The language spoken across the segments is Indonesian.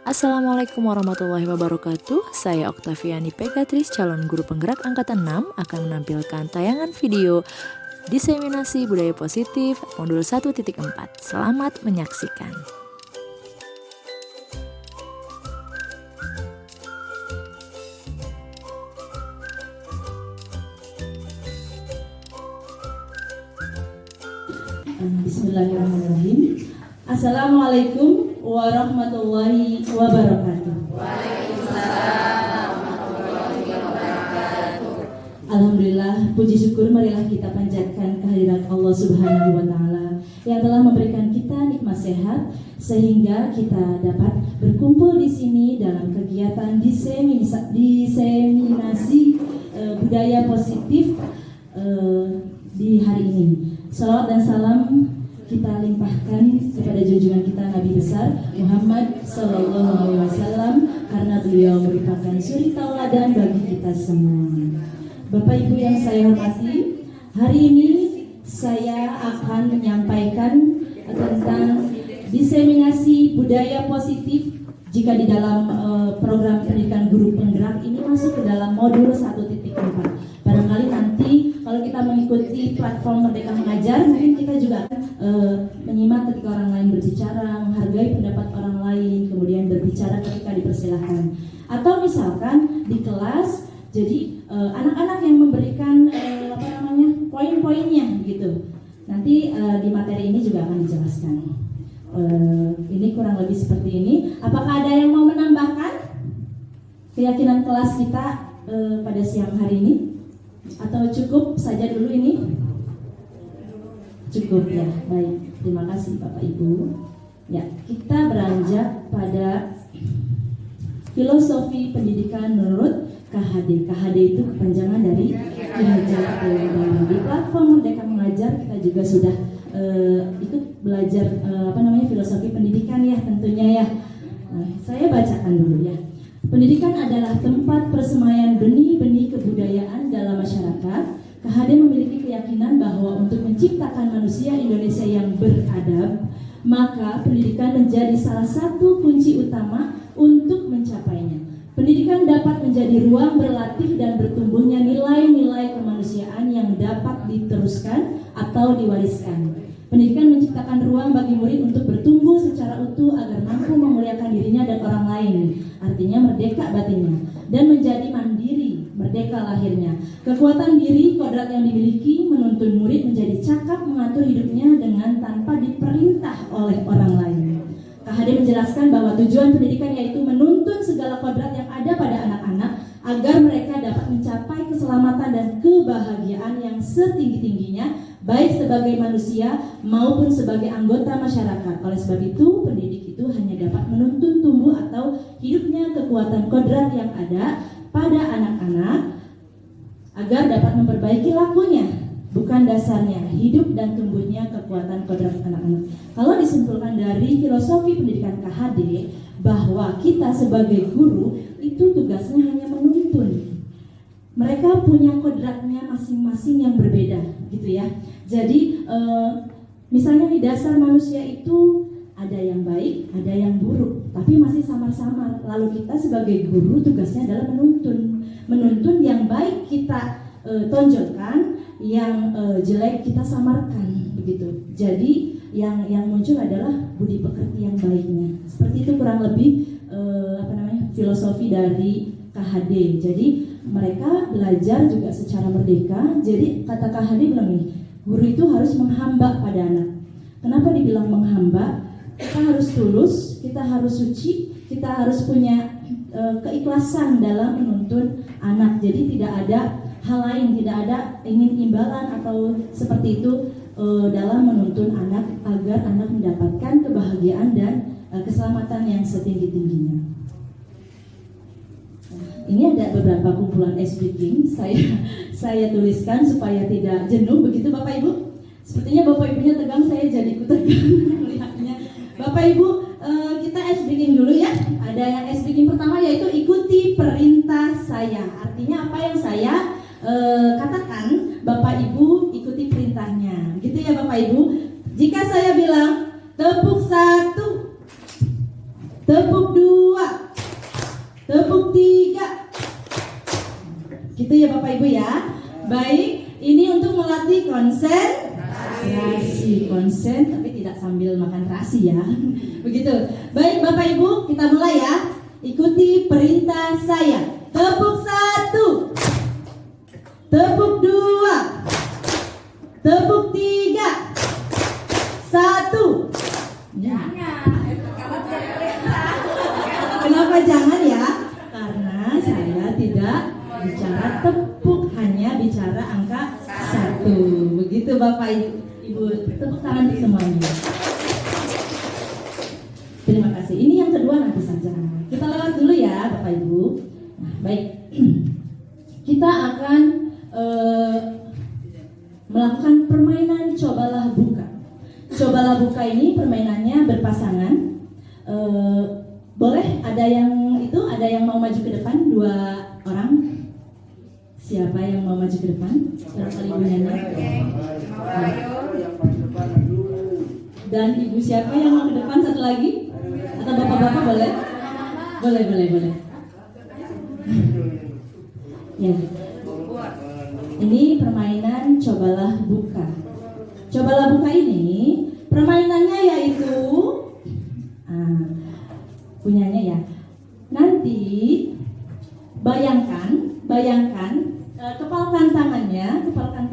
Assalamualaikum warahmatullahi wabarakatuh. Saya Oktaviani Pegatris, calon guru penggerak angkatan 6, akan menampilkan tayangan video diseminasi budaya positif modul 1.4. Selamat menyaksikan. Bismillahirrahmanirrahim. Assalamualaikum warahmatullahi wabarakatuh. Waalaikumsalam warahmatullahi wabarakatuh. Alhamdulillah, puji syukur marilah kita panjatkan kehadirat Allah Subhanahu wa taala yang telah memberikan kita nikmat sehat sehingga kita dapat berkumpul di sini dalam kegiatan diseminasi budaya positif di hari ini. Salawat dan salam kita limpahkan kepada junjungan kita Nabi besar Muhammad Sallallahu Alaihi Wasallam karena beliau merupakan suri tauladan bagi kita semua. Bapak Ibu yang saya hormati, hari ini saya akan menyampaikan tentang diseminasi budaya positif jika di dalam program pendidikan guru penggerak ini masuk ke dalam modul 1.4. Barangkali nanti kalau kita mengikuti platform Merdeka Mengajar, mungkin kita juga akan menyimak ketika orang lain berbicara, menghargai pendapat orang lain, kemudian berbicara ketika dipersilahkan. Atau misalkan di kelas, jadi anak-anak yang memberikan poin-poinnya gitu. Nanti di materi ini juga akan dijelaskan. Ini kurang lebih seperti ini. Apakah ada yang mau menambahkan keyakinan kelas kita pada siang hari ini? Atau cukup saja dulu ini? Cukup ya, baik. Terima kasih Bapak Ibu. Ya, kita beranjak pada filosofi pendidikan menurut KHD. KHD itu kepanjangan dari Kinerja Akademi. Di platform Merdeka Mengajar kita juga sudah ikut belajar filosofi pendidikan ya tentunya ya. Nah, saya bacakan dulu ya. Pendidikan adalah tempat persemaian benih-benih kebudayaan dalam masyarakat. KHD memiliki keyakinan bahwa untuk menciptakan manusia Indonesia yang beradab, maka pendidikan menjadi salah satu kunci utama untuk mencapainya. Pendidikan dapat menjadi ruang berlatih dan bertumbuhnya nilai-nilai kemanusiaan yang dapat diteruskan atau diwariskan. Pendidikan menciptakan ruang bagi murid untuk bertumbuh secara utuh agar mampu memuliakan dirinya dan orang lain. Artinya merdeka batinnya dan menjadi mandiri, merdeka lahirnya. Kekuatan diri, kodrat yang dimiliki menuntun murid menjadi cakap mengatur hidupnya dengan tanpa diperintah oleh orang lain. KHD menjelaskan bahwa tujuan pendidikan yaitu menuntun segala kodrat yang ada pada anak-anak agar mereka dapat mencapai keselamatan dan kebahagiaan yang setinggi-tingginya baik sebagai manusia maupun sebagai anggota masyarakat. Oleh sebab itu, pendidik itu hanya dapat menuntun tumbuh atau hidupnya kekuatan kodrat yang ada pada anak-anak agar dapat memperbaiki lakunya, bukan dasarnya hidup dan tumbuhnya kekuatan kodrat anak-anak. Kalau disimpulkan dari filosofi pendidikan KHD bahwa kita sebagai guru itu tugasnya hanya menuntun. Mereka punya kodratnya masing-masing yang berbeda, gitu ya. Jadi misalnya di dasar manusia itu ada yang baik, ada yang buruk, tapi masih samar-samar. Lalu kita sebagai guru tugasnya adalah menuntun yang baik kita tonjolkan, yang jelek kita samarkan, begitu. Jadi yang muncul adalah budi pekerti yang baiknya. Seperti itu kurang lebih filosofi dari KHD. Jadi mereka belajar juga secara merdeka. Jadi kata KHD bilang nih, guru itu harus menghamba pada anak. Kenapa dibilang menghamba? Kita harus tulus, kita harus suci, kita harus punya keikhlasan dalam menuntun anak. Jadi tidak ada hal lain, tidak ada ingin imbalan atau seperti itu dalam menuntun anak agar anak mendapatkan kebahagiaan dan keselamatan yang setinggi-tingginya. Ini ada beberapa kumpulan speaking saya tuliskan supaya tidak jenuh, begitu Bapak Ibu. Sepertinya Bapak Ibunya tegang, saya jadi ikut tegang melihatnya. Bapak Ibu, kita speaking dulu ya. Ada yang speaking pertama yaitu ikuti perintah saya. Artinya apa yang saya katakan, Bapak Ibu ikuti perintahnya. Gitu ya Bapak Ibu. Jika saya bilang tepuk 1, tepuk 2, Tepuk 3. Gitu ya Bapak Ibu ya. Baik, ini untuk melatih konsen tapi tidak sambil makan terasi ya. Begitu. Baik Bapak Ibu, kita mulai ya. Ikuti perintah saya. Tepuk 1. Tepuk 2. Tepuk 3. 1. Kenapa jangan ya? Karena saya tidak bicara tepuk, hanya bicara angka 1. Begitu Bapak Ibu, tepuk tangan untuk semuanya. Terima kasih. Ini yang kedua nanti saja. Kita lewat dulu ya Bapak Ibu. Nah, baik. Kita akan melakukan permainan cobalah buka. Cobalah buka ini permainannya berpasangan. Boleh ada yang mau maju ke depan, 2 orang. Siapa yang mau maju ke depan? Barangkali ibunya. Dan ibu siapa yang mau ke depan satu lagi? Atau bapak-bapak boleh? Boleh. Ya. Ini permainan cobalah buka. Cobalah buka ini permainannya yaitu punyanya ya. Nanti bayangkan kepalkan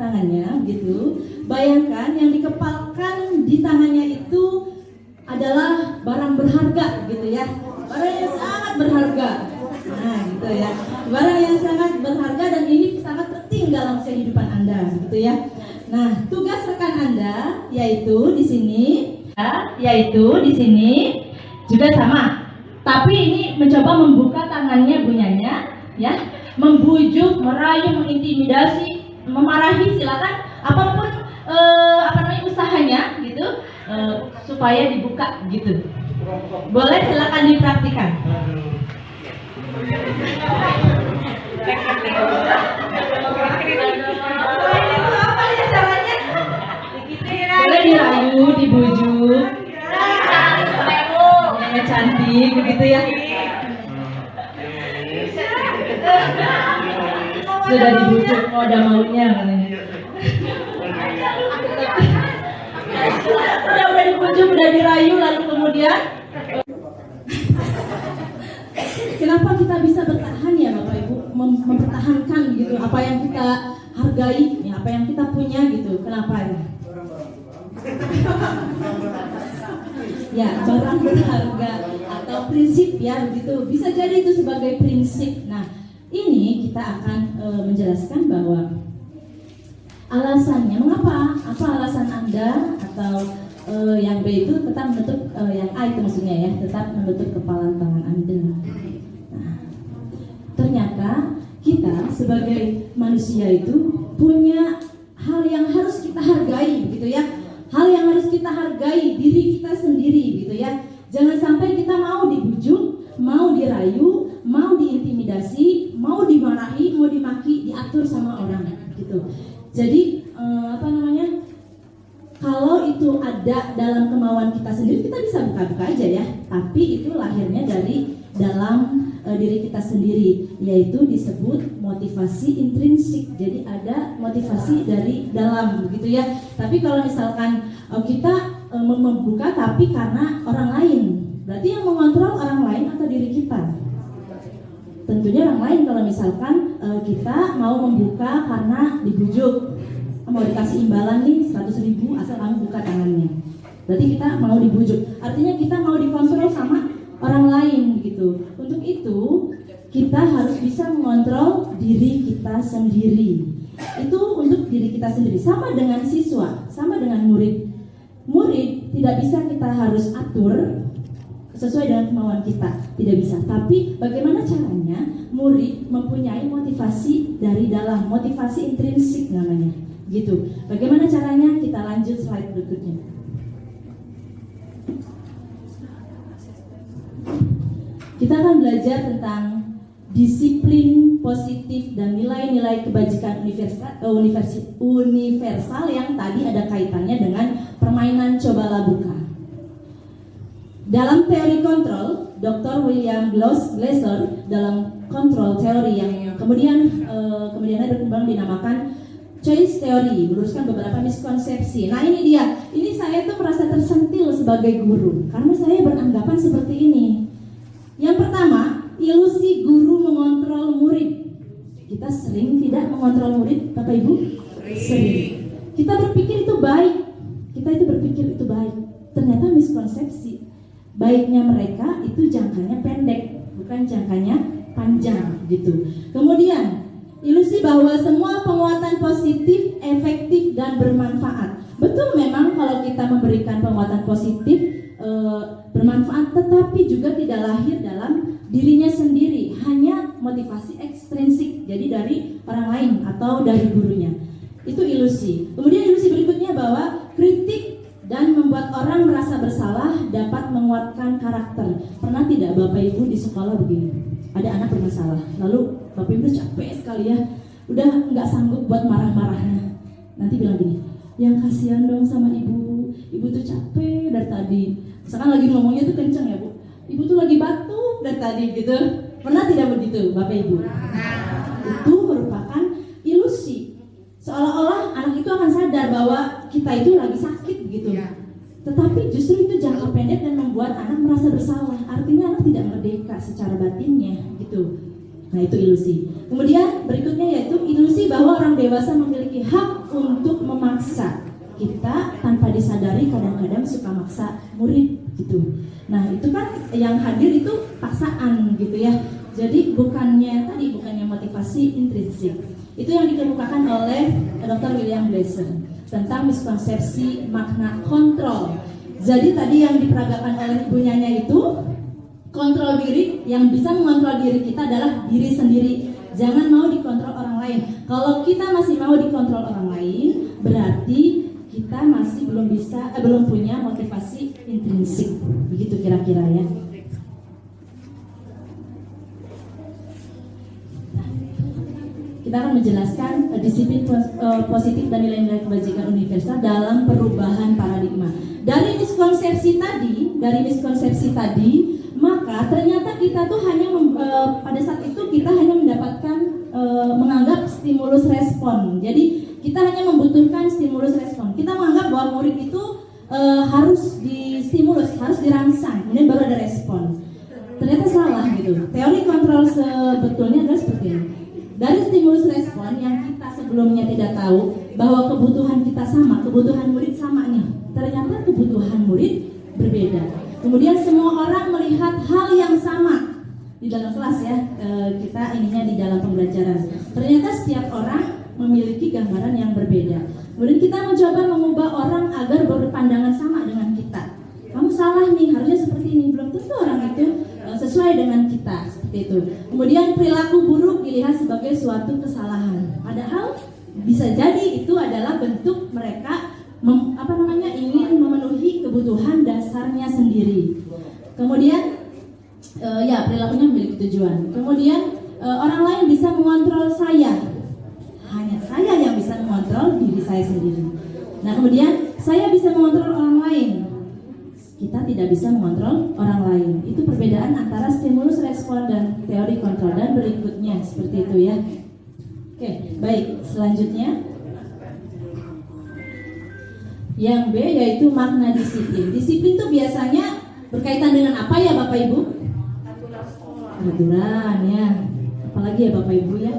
tangannya gitu. Bayangkan yang dikepalkan di tangannya itu adalah barang berharga gitu ya. Barang yang sangat berharga. Nah, gitu ya. Barang yang sangat berharga dan ini sangat penting dalam kehidupan Anda gitu ya. Nah, tugas rekan Anda yaitu di sini juga sama. Tapi ini mencoba membuka tangannya bunyanya ya, membujuk, merayu, mengintimidasi, memarahi, silakan apapun usahanya gitu supaya dibuka gitu. Boleh, silakan dipraktikkan. Apa ya caranya? Boleh dirayu, dibujuk. Cantik begitu ya. Sudah dibujuk, ada maunya katanya. Udah dibujuk, udah dirayu, lalu kemudian kenapa kita bisa bertahan ya Bapak Ibu, mempertahankan gitu apa yang kita hargai, ya, apa yang kita punya gitu. Kenapa ya? Ya, barang berharga atau prinsip ya begitu. Bisa jadi itu sebagai prinsip. Nah, ini kita akan menjelaskan bahwa alasannya mengapa, apa alasan Anda atau yang B itu tetap menutup, yang A itu maksudnya ya, tetap menutup kepala tangan Anda. Nah, ternyata kita sebagai manusia itu punya hal yang harus kita hargai begitu ya. Hal yang harus kita hargai diri kita sendiri gitu ya. Jangan sampai kita mau dibujuk, mau dirayu, mau diintimidasi, mau dimarahi, mau dimaki, diatur sama orang gitu. Jadi kalau itu ada dalam kemauan kita sendiri, kita bisa buka-buka aja ya. Tapi itu lahirnya dari dalam diri kita sendiri, yaitu disebut motivasi intrinsik. Jadi ada motivasi dari dalam begitu ya. Tapi kalau misalkan kita membuka tapi karena orang lain, berarti yang mengontrol orang lain atau diri kita? Tentunya orang lain. Kalau misalkan kita mau membuka karena dibujuk, mau dikasih imbalan nih 100.000 asal kamu buka tangannya, berarti kita mau dibujuk. Artinya kita mau dikontrol sama orang lain gitu. Untuk itu kita harus bisa mengontrol diri kita sendiri. Itu untuk diri kita sendiri. Sama dengan siswa, sama dengan murid. Murid tidak bisa kita harus atur sesuai dengan kemauan kita, tidak bisa. Tapi bagaimana caranya murid mempunyai motivasi dari dalam, motivasi intrinsik namanya gitu. Bagaimana caranya? Kita lanjut slide berikutnya. Kita akan belajar tentang disiplin positif dan nilai-nilai kebajikan universal yang tadi ada kaitannya dengan permainan cobalah buka. Dalam teori kontrol, Dr. William Glasser dalam control theory yang kemudiannya berkembang dinamakan choice theory, meluruskan beberapa miskonsepsi. Nah ini dia, ini saya tuh merasa tersentil sebagai guru karena saya beranggapan seperti ini. Yang pertama, ilusi guru mengontrol murid. Kita sering tidak mengontrol murid, Bapak Ibu? Sering. Kita berpikir itu baik. Ternyata miskonsepsi. Baiknya mereka itu jangkanya pendek, bukan jangkanya panjang gitu. Kemudian, ilusi bahwa semua penguatan positif, efektif, dan bermanfaat. Betul memang kalau kita memberikan penguatan positif, bermanfaat, tetapi juga tidak lahir dalam dirinya sendiri, hanya motivasi ekstrinsik, jadi dari orang lain atau dari gurunya. Itu ilusi. Kemudian ilusi berikutnya bahwa kritik dan membuat orang merasa bersalah dapat menguatkan karakter. Pernah tidak Bapak Ibu di sekolah begini? Ada anak bermasalah, lalu Bapak Ibu capek sekali ya, udah nggak sanggup buat marah-marahnya. Nanti bilang gini, yang kasihan dong sama ibu tuh capek dari tadi. Misalkan lagi ngomongnya tuh kenceng ya Bu, ibu tuh lagi batuk dari tadi gitu. Pernah tidak begitu Bapak Ibu? Itu merupakan ilusi. Seolah-olah anak itu akan sadar bahwa kita itu lagi sakit gitu. Tetapi justru itu jangka pendek dan membuat anak merasa bersalah. Artinya anak tidak merdeka secara batinnya gitu. Nah itu ilusi. Kemudian berikutnya yaitu ilusi bahwa orang dewasa memiliki hak untuk memaksa. Kita tanpa disadari kadang-kadang suka maksa murid gitu. Nah itu kan yang hadir itu paksaan gitu ya. Jadi bukannya motivasi intrinsik. Itu yang dikemukakan oleh Dr. William Glasser tentang miskonsepsi makna kontrol. Jadi tadi yang diperagakan oleh Ibu Nyanya itu kontrol diri, yang bisa mengontrol diri kita adalah diri sendiri. Jangan mau dikontrol orang lain. Kalau kita masih mau dikontrol orang lain, berarti kita masih belum punya motivasi intrinsik. Begitu kira-kira ya. Kita akan menjelaskan disiplin positif dan nilai-nilai kebajikan universal dalam perubahan paradigma. Dari miskonsepsi tadi, maka ternyata kita tuh hanya pada saat itu kita hanya mendapatkan menganggap stimulus respon. Jadi kita hanya membutuhkan stimulus respon. Kita menganggap bahwa murid itu harus distimulus, harus dirangsang, kemudian baru ada respon. Ternyata salah gitu. Teori kontrol sebetulnya adalah seperti ini. Dari stimulus respon yang kita sebelumnya tidak tahu bahwa kebutuhan kita sama, kebutuhan murid sama nih. Ternyata kebutuhan murid berbeda. Kemudian semua orang melihat hal yang sama di dalam kelas ya. Kita ininya di dalam pembelajaran. Ternyata setiap orang memiliki gambaran yang berbeda. Kemudian kita mencoba mengubah orang agar berpandangan sama dengan kita. Kamu salah nih, harusnya seperti ini. Belum tentu orang itu sesuai dengan kita, seperti itu. Kemudian perilaku buruk dilihat sebagai suatu kesalahan. Padahal bisa jadi itu adalah bentuk mereka ingin memenuhi kebutuhan dasarnya sendiri. Kemudian perilakunya memiliki tujuan. Kemudian orang lain bisa mengontrol saya. Hanya saya yang bisa mengontrol diri saya sendiri. Nah kemudian saya bisa mengontrol orang lain. Kita tidak bisa mengontrol orang lain. Itu perbedaan antara stimulus respon dan teori kontrol. Dan berikutnya seperti itu ya. Oke, baik. Selanjutnya yang B yaitu makna disiplin. Disiplin itu biasanya berkaitan dengan apa ya Bapak Ibu? Aturan ya. Apalagi ya Bapak Ibu ya.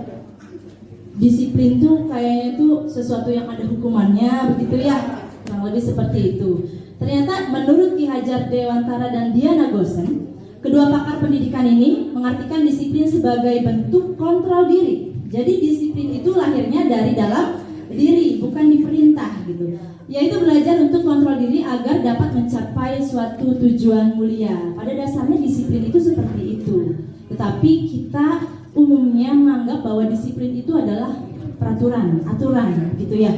Disiplin tuh kayaknya itu sesuatu yang ada hukumannya begitu ya. Kurang lebih seperti itu. Ternyata menurut Ki Hajar Dewantara dan Diana Gosen, kedua pakar pendidikan ini mengartikan disiplin sebagai bentuk kontrol diri. Jadi disiplin itu lahirnya dari dalam diri, bukan diperintah gitu. Yaitu belajar untuk kontrol diri agar dapat mencapai suatu tujuan mulia. Pada dasarnya disiplin itu seperti itu. Tetapi kita umumnya menganggap bahwa disiplin itu adalah peraturan, aturan gitu ya.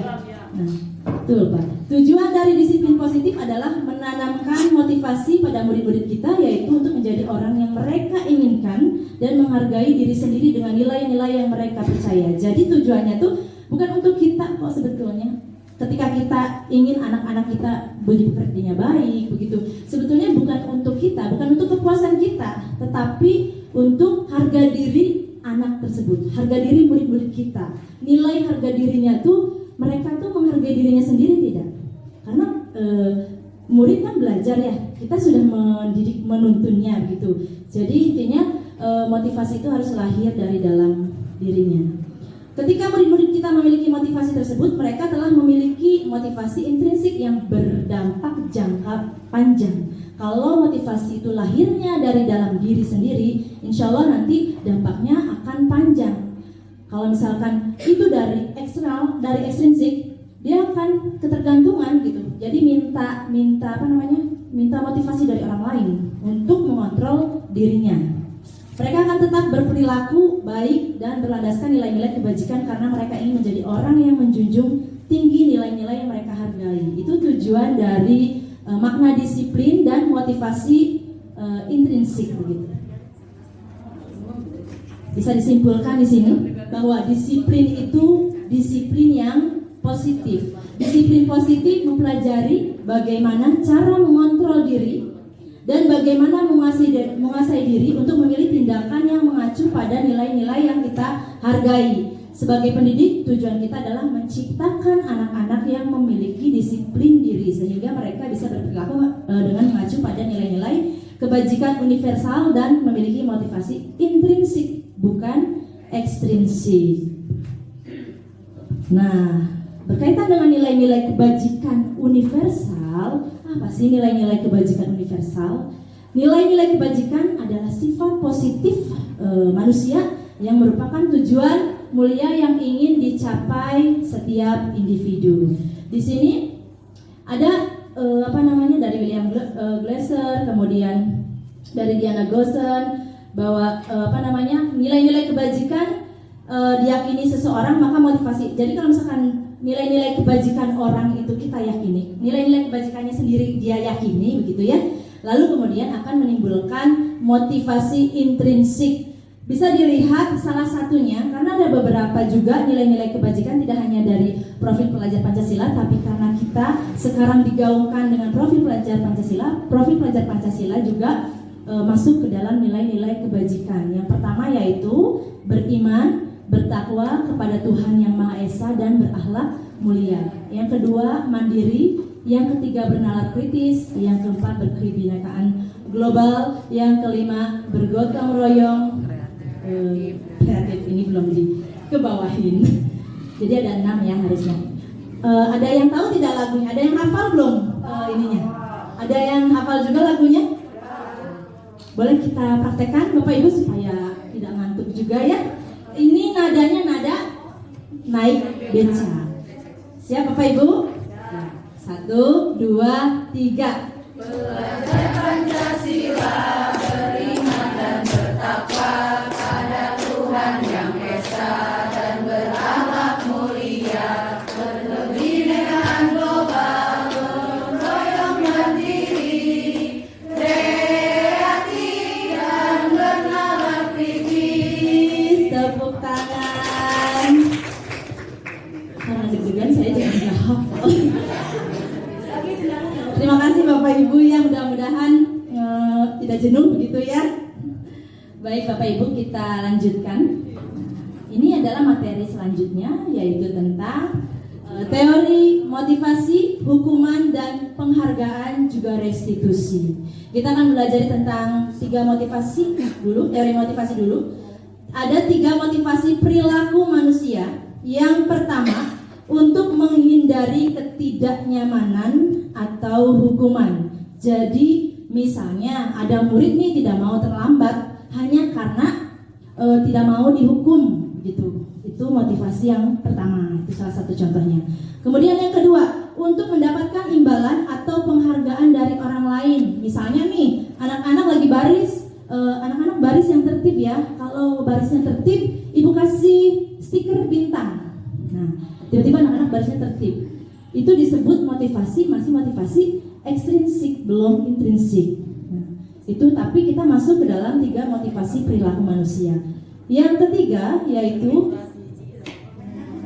Nah, betul Pak. Tujuan dari disiplin positif adalah menanamkan motivasi pada murid-murid kita, yaitu untuk menjadi orang yang mereka inginkan dan menghargai diri sendiri dengan nilai-nilai yang mereka percaya. Jadi tujuannya tuh bukan untuk kita kok sebetulnya, ketika kita ingin anak-anak kita budi pekertinya baik, begitu. Sebetulnya bukan untuk kita, bukan untuk kepuasan kita, tetapi untuk harga diri anak tersebut, harga diri murid-murid kita. Nilai harga dirinya tuh, mereka tuh menghargai dirinya sendiri tidak? Karena murid kan belajar ya, kita sudah mendidik, menuntunnya begitu. Jadi intinya motivasi itu harus lahir dari dalam dirinya. Ketika murid-murid kita memiliki motivasi tersebut, mereka telah memiliki motivasi intrinsik yang berdampak jangka panjang. Kalau motivasi itu lahirnya dari dalam diri sendiri, insya Allah nanti dampaknya akan panjang. Kalau misalkan itu dari eksternal, dari ekstrinsik, dia akan ketergantungan gitu. Jadi minta motivasi dari orang lain untuk mengontrol dirinya. Mereka akan tetap berperilaku baik dan berlandaskan nilai-nilai kebajikan karena mereka ingin menjadi orang yang menjunjung tinggi nilai-nilai yang mereka hargai. Itu tujuan dari makna disiplin dan motivasi intrinsik begitu. Bisa disimpulkan di sini bahwa disiplin itu disiplin yang positif. Disiplin positif mempelajari bagaimana cara mengontrol diri dan bagaimana menguasai diri untuk memilih tindakan yang mengacu pada nilai-nilai yang kita hargai. Sebagai pendidik, tujuan kita adalah menciptakan anak-anak yang memiliki disiplin diri sehingga mereka bisa berperilaku dengan mengacu pada nilai-nilai kebajikan universal dan memiliki motivasi intrinsik, bukan ekstrinsik. Nah, berkaitan dengan nilai-nilai kebajikan universal, apa sih nilai-nilai kebajikan universal? Nilai-nilai kebajikan adalah sifat positif manusia yang merupakan tujuan mulia yang ingin dicapai setiap individu. Di sini ada dari William Glasser, kemudian dari Diana Goshen bahwa nilai-nilai kebajikan diyakini seseorang maka motivasi. Jadi kalau misalkan nilai-nilai kebajikan orang itu kita yakini, nilai-nilai kebajikannya sendiri dia yakini begitu ya, lalu kemudian akan menimbulkan motivasi intrinsik. Bisa dilihat salah satunya karena ada beberapa juga nilai-nilai kebajikan tidak hanya dari profil pelajar Pancasila, tapi karena kita sekarang digaungkan dengan profil pelajar Pancasila juga masuk ke dalam nilai-nilai kebajikan. Yang pertama yaitu beriman, bertakwa kepada Tuhan Yang Maha Esa dan berakhlak mulia. Yang kedua mandiri, yang ketiga bernalar kritis, yang keempat berkebinekaan global, yang kelima bergotong royong. Kreatif ini belum dikebawahin. Jadi ada 6 ya harusnya. Ada yang tahu tidak lagunya? Ada yang hafal belum ininya? Ada yang hafal juga lagunya? Boleh kita praktekkan Bapak Ibu supaya tidak ngantuk juga ya. Ini nadanya nada naik beca. Siap Bapak Ibu? 1, 2, 3. Belajar Pancasila, beriman dan bertakwa pada Tuhan Yang Esa dan berakhlak mulia, berkebinekaan global, gotong royong mandiri, kreatif dan bernalar kritis. Tepuk tangan. Karena deg-degan saya jangan jawab. Terima kasih Bapak Ibu ya, mudah-mudahan tidak jenuh begitu ya. Baik Bapak Ibu, kita lanjutkan. Ini adalah materi selanjutnya yaitu tentang teori motivasi, hukuman dan penghargaan juga restitusi. Kita akan belajar tentang 3 motivasi dulu, teori motivasi dulu. Ada 3 motivasi perilaku manusia. Yang pertama, untuk menghindari ketidaknyamanan atau hukuman. Jadi misalnya ada murid nih tidak mau terlambat hanya karena tidak mau dihukum gitu. Itu motivasi yang pertama, itu salah satu contohnya. Kemudian yang kedua, untuk mendapatkan imbalan atau penghargaan dari orang lain. Misalnya nih, anak-anak lagi baris, anak-anak baris yang tertib ya. Kalau barisnya tertib, ibu kasih stiker bintang. Nah, tiba-tiba anak-anak barisnya tertib. Itu disebut motivasi, masih motivasi ekstrinsik, belum intrinsik. Nah, itu tapi kita masuk ke dalam 3 motivasi perilaku manusia. Yang ketiga yaitu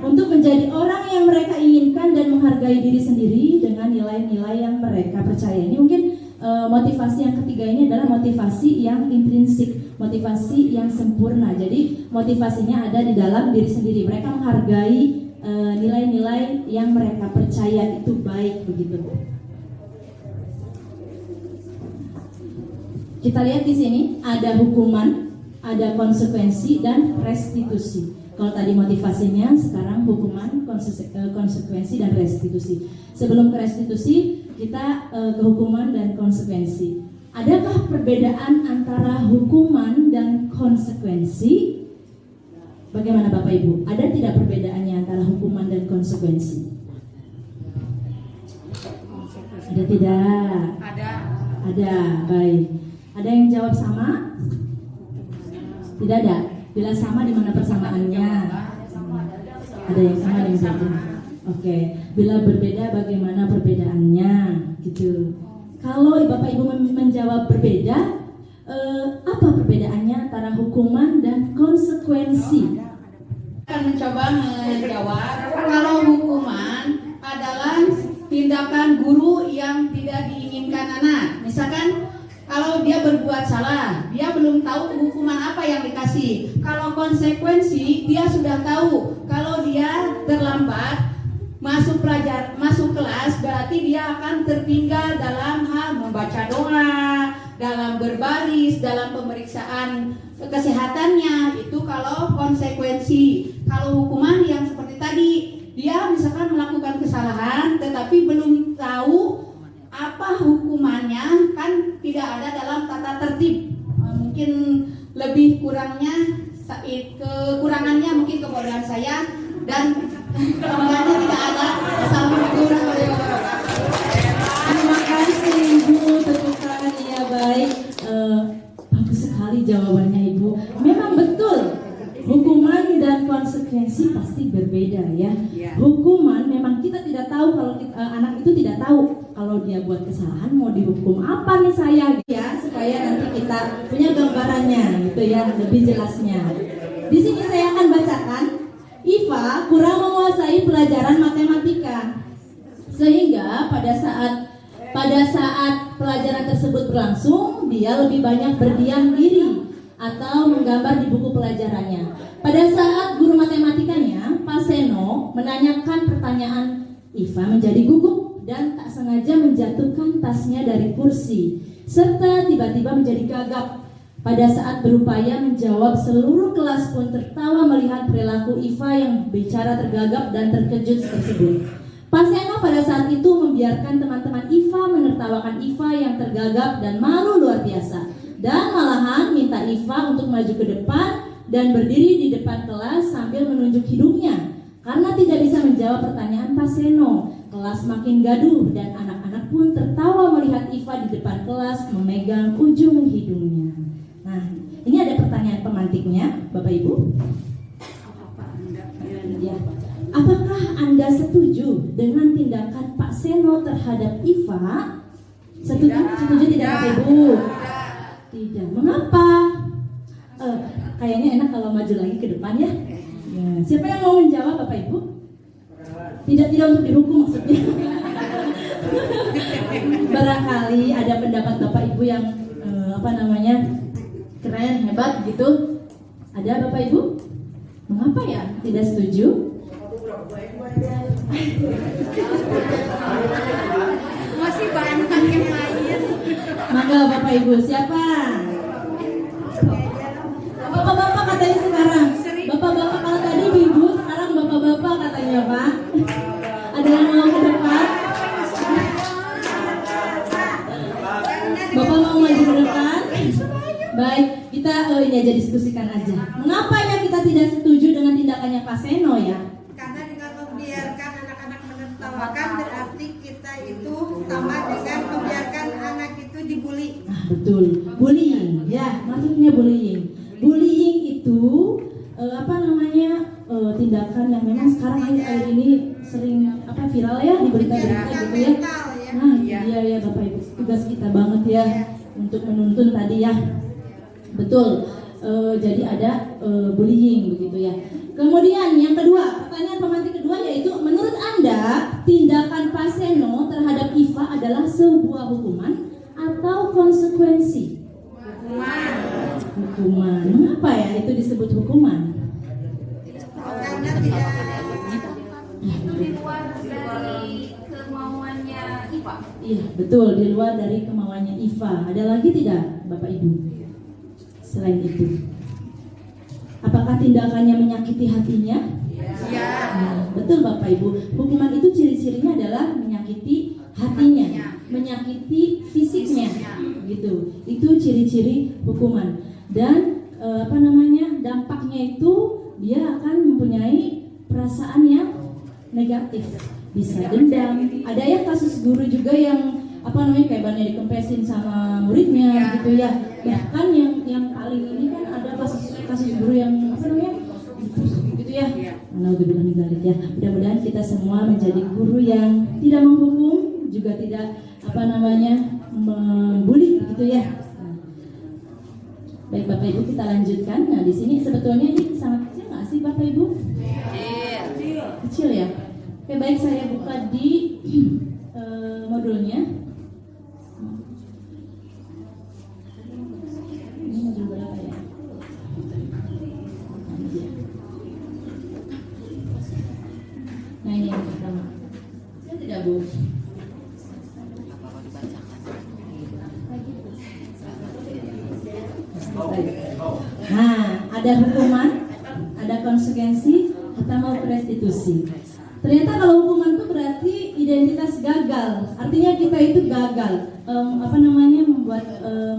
untuk menjadi orang yang mereka inginkan dan menghargai diri sendiri dengan nilai-nilai yang mereka percaya. Ini mungkin motivasi yang ketiga ini adalah motivasi yang intrinsik, motivasi yang sempurna. Jadi motivasinya ada di dalam diri sendiri. Mereka menghargai nilai-nilai yang mereka percaya itu baik, begitu. Kita lihat di sini ada hukuman, ada konsekuensi dan restitusi. Kalau tadi motivasinya, sekarang hukuman, konsekuensi dan restitusi. Sebelum ke restitusi, kita ke hukuman dan konsekuensi. Adakah perbedaan antara hukuman dan konsekuensi? Bagaimana Bapak Ibu? Ada tidak perbedaannya antara hukuman dan konsekuensi? Ada tidak? Ada, baik. Ada yang jawab sama? Tidak ada. Bila sama, di mana persamaannya? Ada yang sama, ada yang berbeda. Oke. Bila berbeda, bagaimana perbedaannya? Gitu. Kalau Bapak Ibu menjawab berbeda, apa perbedaannya antara hukuman dan konsekuensi? Akan mencoba menjawab. Kalau hukuman adalah tindakan guru yang tidak diinginkan anak. Misalkan kalau dia berbuat salah, dia belum tahu hukuman apa yang dikasih. Kalau konsekuensi, dia sudah tahu. Kalau dia terlambat masuk kelas, berarti dia akan tertinggal dalam hal membaca doa, dalam berbaris, dalam pemeriksaan kesehatannya. Itu kalau konsekuensi. Kalau hukuman yang seperti tadi, dia misalkan melakukan kesalahan, tetapi belum tahu apa hukumannya, kan tidak ada dalam tata tertib. Mungkin lebih kurangnya, kekurangannya mungkin kebodohan saya, dan kelebihannya tidak ada. Assalamualaikum warahmatullahi wabarakatuh. Terima kasih Ibu, tepuk tangan. Ya baik, bagus sekali jawabannya Ibu. Memang betul, hukuman dan konsekuensi pasti berbeda ya. Hukuman memang kita tidak tahu, kalau anak itu tidak tahu kalau dia buat kesalahan mau dihukum apa nih saya, ya, supaya nanti kita punya gambarannya gitu ya, lebih jelasnya. Di sini saya akan bacakan. Iva kurang menguasai pelajaran matematika, sehingga pada saat pelajaran tersebut berlangsung, dia lebih banyak berdiam diri atau menggambar di buku pelajarannya. Pada saat guru matematikanya, Pak Seno, menanyakan pertanyaan, Iva menjadi gugup dan tak sengaja menjatuhkan tasnya dari kursi, serta tiba-tiba menjadi gagap. Pada saat berupaya menjawab, seluruh kelas pun tertawa melihat perilaku Iva yang bicara tergagap dan terkejut tersebut. Pak Seno pada saat itu membiarkan teman-teman Iva menertawakan Iva yang tergagap dan malu luar biasa, dan malahan minta Iva untuk maju ke depan dan berdiri di depan kelas sambil menunjuk hidungnya. Karena tidak bisa menjawab pertanyaan Pak Seno, kelas makin gaduh dan anak-anak pun tertawa melihat Iva di depan kelas memegang ujung hidungnya. Nah, ini ada pertanyaan pemantiknya, Bapak Ibu. Ya. Apakah Anda setuju dengan tindakan Pak Seno terhadap Iva? Setuju? Setuju tidak, Bapak Ibu? Tidak. Mengapa? Kayaknya enak kalau maju lagi ke depan ya. Ya. Siapa yang mau menjawab, Bapak Ibu? Tidak untuk dihukum maksudnya. Barangkali ada pendapat Bapak Ibu yang keren, hebat gitu. Ada Bapak Ibu? Mengapa ya tidak setuju? Masih banyak yang lain. Maka Bapak Ibu, siapa? Bapak-bapak katanya sekarang. Bapak-bapak, kalau tadi ibu, sekarang bapak-bapak katanya Pak. Ada yang mau ke depan? Bapak mau maju ke depan? Baik, kita ini aja diskusikan aja. Mengapa ya kita tidak setuju dengan tindakannya Pak Seno ya? Karena dengan membiarkan anak-anak menertawakan berarti kita itu sama dengan membiarkan anak itu dibully. Nah, betul. Bullying, ya, maksudnya bullying. Bullying itu tindakan yang memang sekarang akhir-akhir ini sering viral ya di berita-berita gitu ya. Nah, iya ya Bapak Ibu, tugas kita banget ya untuk menuntun tadi ya. Betul. jadi ada bullying begitu ya. Kemudian yang kedua, pertanyaan pemantik kedua yaitu menurut Anda tindakan Pak Seno terhadap Iva adalah sebuah hukuman atau konsekuensi? Hukuman. Mengapa ya itu disebut hukuman? Karena tidak Itu di luar dari kemauannya Iva. Iya, betul, di luar dari kemauannya Iva. Ada lagi tidak, Bapak Ibu? Selain itu, apakah tindakannya menyakiti hatinya? ya Nah, betul Bapak Ibu. Hukuman itu ciri-cirinya adalah menyakiti hatinya, menyakiti fisiknya, gitu. Itu ciri-ciri hukuman. Dan dampaknya itu dia akan mempunyai perasaan yang negatif, bisa dendam. Ada ya kasus guru juga yang kayak bannya dikempesin sama muridnya gitu ya. Bahkan yang paling ini kan ada kasus guru yang gitu ya. Alhamdulillah ya. Mudah-mudahan kita semua menjadi guru yang tidak menghukum, juga tidak membuli gitu ya. Baik Bapak Ibu, kita lanjutkan. Nah di sini sebetulnya ini sangat kecil nggak sih Bapak Ibu? Kecil ya. Oke, baik, saya buka di modulnya. Ini modul berapa ya? Nah ini yang pertama. Saya tidak Bu. Nah, ada hukuman, ada konsekuensi, atau mau restitusi. Ternyata kalau hukuman itu berarti identitas gagal. Artinya kita itu gagal. Membuat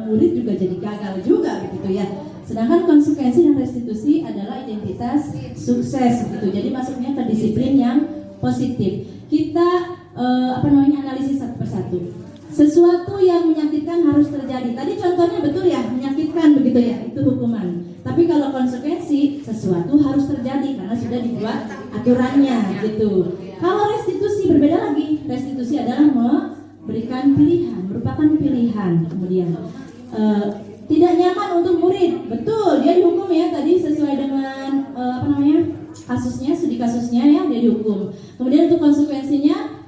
murid juga jadi gagal juga begitu ya. Sedangkan konsekuensi dan restitusi adalah identitas sukses gitu. Jadi masuknya ke disiplin yang positif. Kita analisis satu persatu. Sesuatu yang menyakitkan harus terjadi. Tadi contohnya betul ya, menyakitkan begitu ya, itu hukuman. Tapi kalau konsekuensi, sesuatu harus terjadi karena sudah dibuat aturannya gitu. Kalau restitusi berbeda lagi. Restitusi adalah memberikan pilihan, merupakan pilihan. Kemudian tidak nyaman untuk murid, betul dia dihukum ya tadi sesuai dengan kasusnya, studi kasusnya ya dia dihukum. Kemudian untuk konsekuensinya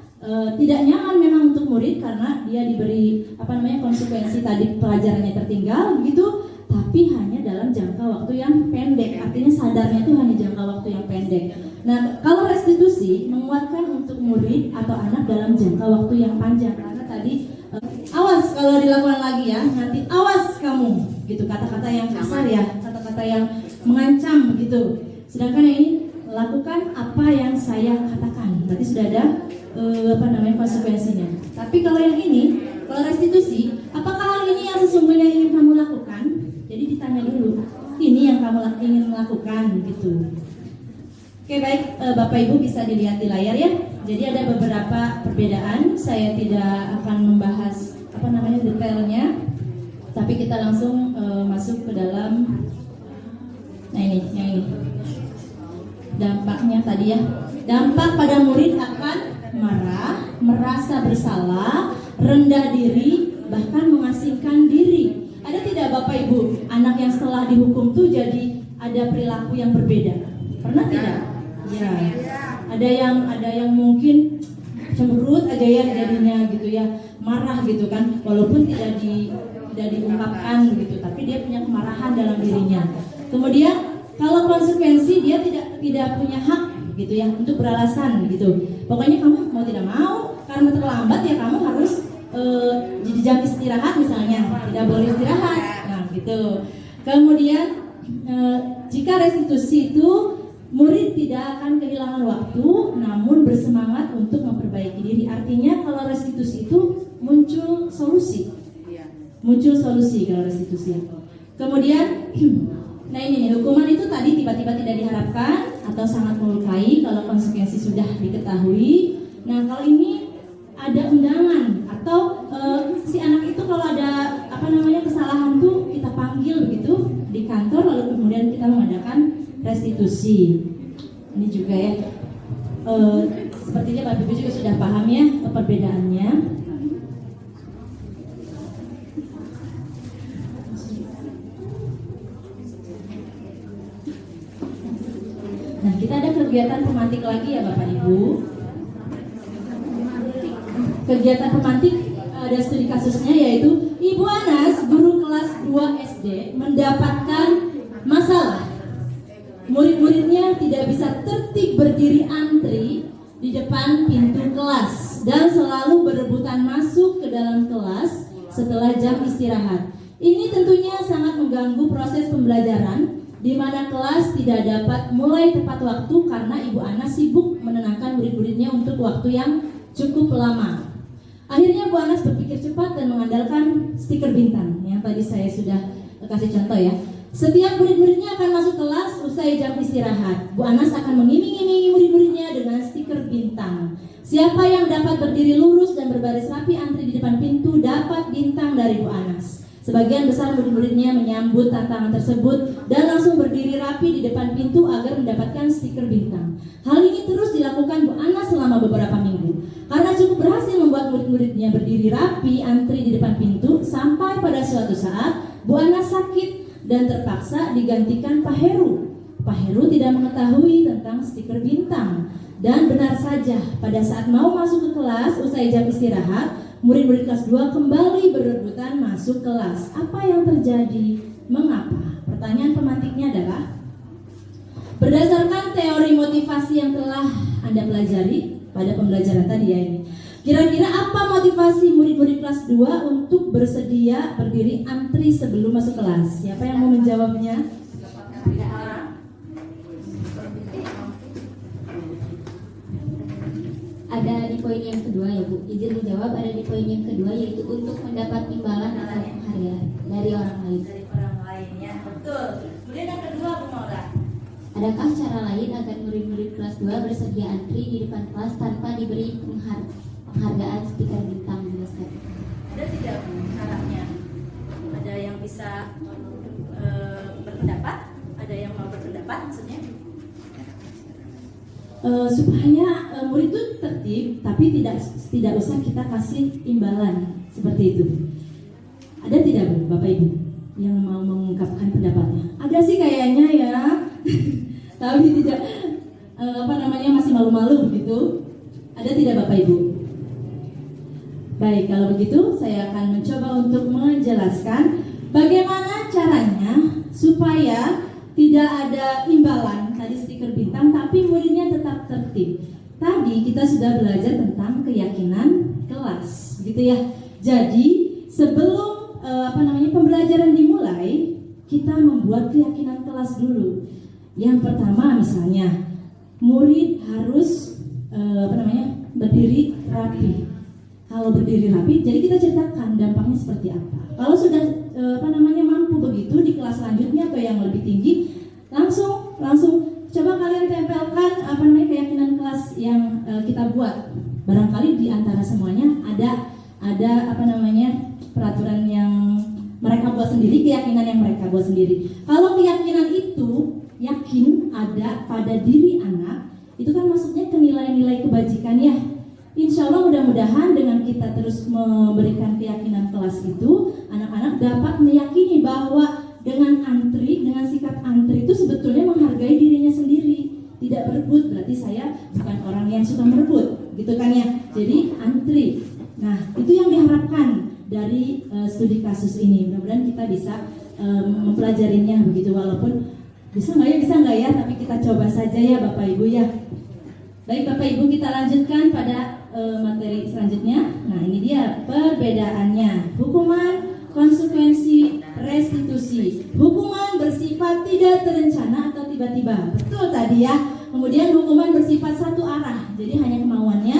tidak nyaman memang untuk murid karena dia diberi konsekuensi tadi pelajarannya tertinggal begitu, tapi hanya dalam jangka waktu yang pendek. Artinya sadarnya itu hanya jangka waktu yang pendek. Nah, kalau restitusi menguatkan untuk murid atau anak dalam jangka waktu yang panjang karena tadi awas kalau dilakukan lagi ya, nanti awas kamu gitu, kata-kata yang kasar ya, kata-kata yang mengancam begitu. Sedangkan yang ini lakukan apa yang saya katakan, berarti sudah ada konsekuensinya. Tapi kalau yang ini, kalau restitusi, apakah hal ini yang sesungguhnya ingin kamu lakukan? Jadi ditanya dulu, ini yang kamu ingin lakukan gitu. Oke baik, Bapak Ibu bisa dilihat di layar ya. Jadi ada beberapa perbedaan. Saya tidak akan membahas detailnya, tapi kita langsung masuk ke dalam. Nah ini, yang ini. Dampaknya tadi ya. Dampak pada murid akan marah, merasa bersalah, rendah diri, bahkan mengasingkan diri. Ada tidak Bapak Ibu anak yang setelah dihukum tuh jadi ada perilaku yang berbeda? Pernah tidak? Ya. Ada yang mungkin cemberut aja ya jadinya gitu ya, marah gitu kan, walaupun tidak diungkapkan gitu, tapi dia punya kemarahan dalam dirinya. Kemudian kalau konsekuensi dia tidak punya hak gitu ya untuk beralasan gitu. Pokoknya kamu mau tidak mau karena terlambat ya kamu harus jadi jam istirahat misalnya, tidak boleh istirahat. Nah, gitu. Kemudian jika restitusi itu murid tidak akan kehilangan waktu namun bersemangat untuk memperbaiki diri. Artinya kalau restitusi itu muncul solusi. Muncul solusi kalau restitusi. Kemudian nah ini hukuman itu tadi tiba-tiba tidak diharapkan atau sangat melukai kalau konsekuensi sudah diketahui. Nah kalau ini ada undangan atau si anak itu kalau ada kesalahan tuh kita panggil begitu di kantor lalu kemudian kita mengadakan restitusi. Ini juga ya sepertinya Bapak Ibu juga sudah paham ya perbedaannya. Nah, kita ada kegiatan pemantik lagi ya Bapak Ibu. Kegiatan pemantik ada studi kasusnya, yaitu Ibu Anas, guru kelas 2 SD, mendapatkan masalah. Murid-muridnya tidak bisa tertib berdiri antri di depan pintu kelas dan selalu berebutan masuk ke dalam kelas setelah jam istirahat. Ini tentunya sangat mengganggu proses pembelajaran, di mana kelas tidak dapat mulai tepat waktu karena Ibu Anas sibuk menenangkan murid-muridnya untuk waktu yang cukup lama. Akhirnya Bu Anas berpikir cepat dan mengandalkan stiker bintang yang tadi saya sudah kasih contoh ya. Setiap murid-muridnya akan masuk kelas usai jam istirahat. Bu Anas akan mengiming-imingi murid-muridnya dengan stiker bintang. Siapa yang dapat berdiri lurus dan berbaris rapi antri di depan pintu dapat bintang dari Bu Anas. Sebagian besar murid-muridnya menyambut tantangan tersebut dan langsung berdiri rapi di depan pintu agar mendapatkan stiker bintang. Hal ini terus dilakukan Bu Anas selama beberapa minggu. Karena cukup berhasil membuat murid-muridnya berdiri rapi antri di depan pintu, sampai pada suatu saat Bu Anas sakit dan terpaksa digantikan Pak Heru. Pak Heru tidak mengetahui tentang stiker bintang. Dan benar saja, pada saat mau masuk ke kelas usai jam istirahat, murid-murid kelas 2 kembali berebutan masuk kelas. Apa yang terjadi? Mengapa? Pertanyaan pemantiknya adalah, berdasarkan teori motivasi yang telah Anda pelajari pada pembelajaran tadi ya ini, kira-kira apa motivasi murid-murid kelas 2 untuk bersedia berdiri antri sebelum masuk kelas? Siapa yang mau menjawabnya? Ada di poin yang kedua ya Bu, izin menjawab, ada di poin yang kedua, yaitu untuk mendapat imbalan atau penghargaan dari orang lain. Dari orang lain ya, betul. Kemudian yang kedua Bu Maura. Adakah cara lain agar murid-murid kelas 2 bersedia antri di depan kelas tanpa diberi penghargaan stiker bintang? Jelaskan. Ada tidak Bu caranya? Ada yang bisa berpendapat? Ada yang mau berpendapat maksudnya? Supaya murid itu tertib, tapi tidak usah kita kasih imbalan seperti itu. Ada tidak Bu, Bapak Ibu yang mau mengungkapkan pendapatnya? Ada sih kayaknya ya, tapi tidak masih malu-malu begitu. Ada tidak Bapak Ibu? Baik, kalau begitu saya akan mencoba untuk menjelaskan bagaimana caranya supaya tidak ada imbalan tadi stiker bintang, tapi muridnya tetap tertib. Tadi kita sudah belajar tentang keyakinan kelas, gitu ya. Jadi sebelum pembelajaran dimulai, kita membuat keyakinan kelas dulu. Yang pertama misalnya, murid harus berdiri rapi. Kalau berdiri rapi, jadi kita ceritakan dampaknya seperti apa. Kalau sudah mampu begitu di kelas selanjutnya atau yang lebih tinggi, langsung coba kalian tempelkan keyakinan kelas yang kita buat. Barangkali di antara semuanya ada peraturan yang mereka buat sendiri, keyakinan yang mereka buat sendiri. Kalau keyakinan itu yakin ada pada diri anak, itu kan maksudnya ke nilai-nilai kebajikan ya. Insya Allah mudah-mudahan dengan kita terus memberikan keyakinan kelas itu, anak-anak dapat meyakini bahwa dengan antri, dengan sikap antri itu sebetulnya menghargai dirinya sendiri. Tidak berebut, berarti saya bukan orang yang suka merebut, gitu kan ya. Jadi antri. Nah, itu yang diharapkan dari studi kasus ini. Mudah-mudahan kita bisa mempelajarinya begitu, walaupun bisa nggak ya, tapi kita coba saja ya Bapak Ibu ya. Baik Bapak Ibu, kita lanjutkan pada materi selanjutnya. Nah, ini dia perbedaannya. Hukuman, konsekuensi, restitusi. Hukuman bersifat tidak terencana atau tiba-tiba. Betul tadi ya. Kemudian hukuman bersifat satu arah. Jadi hanya kemauannya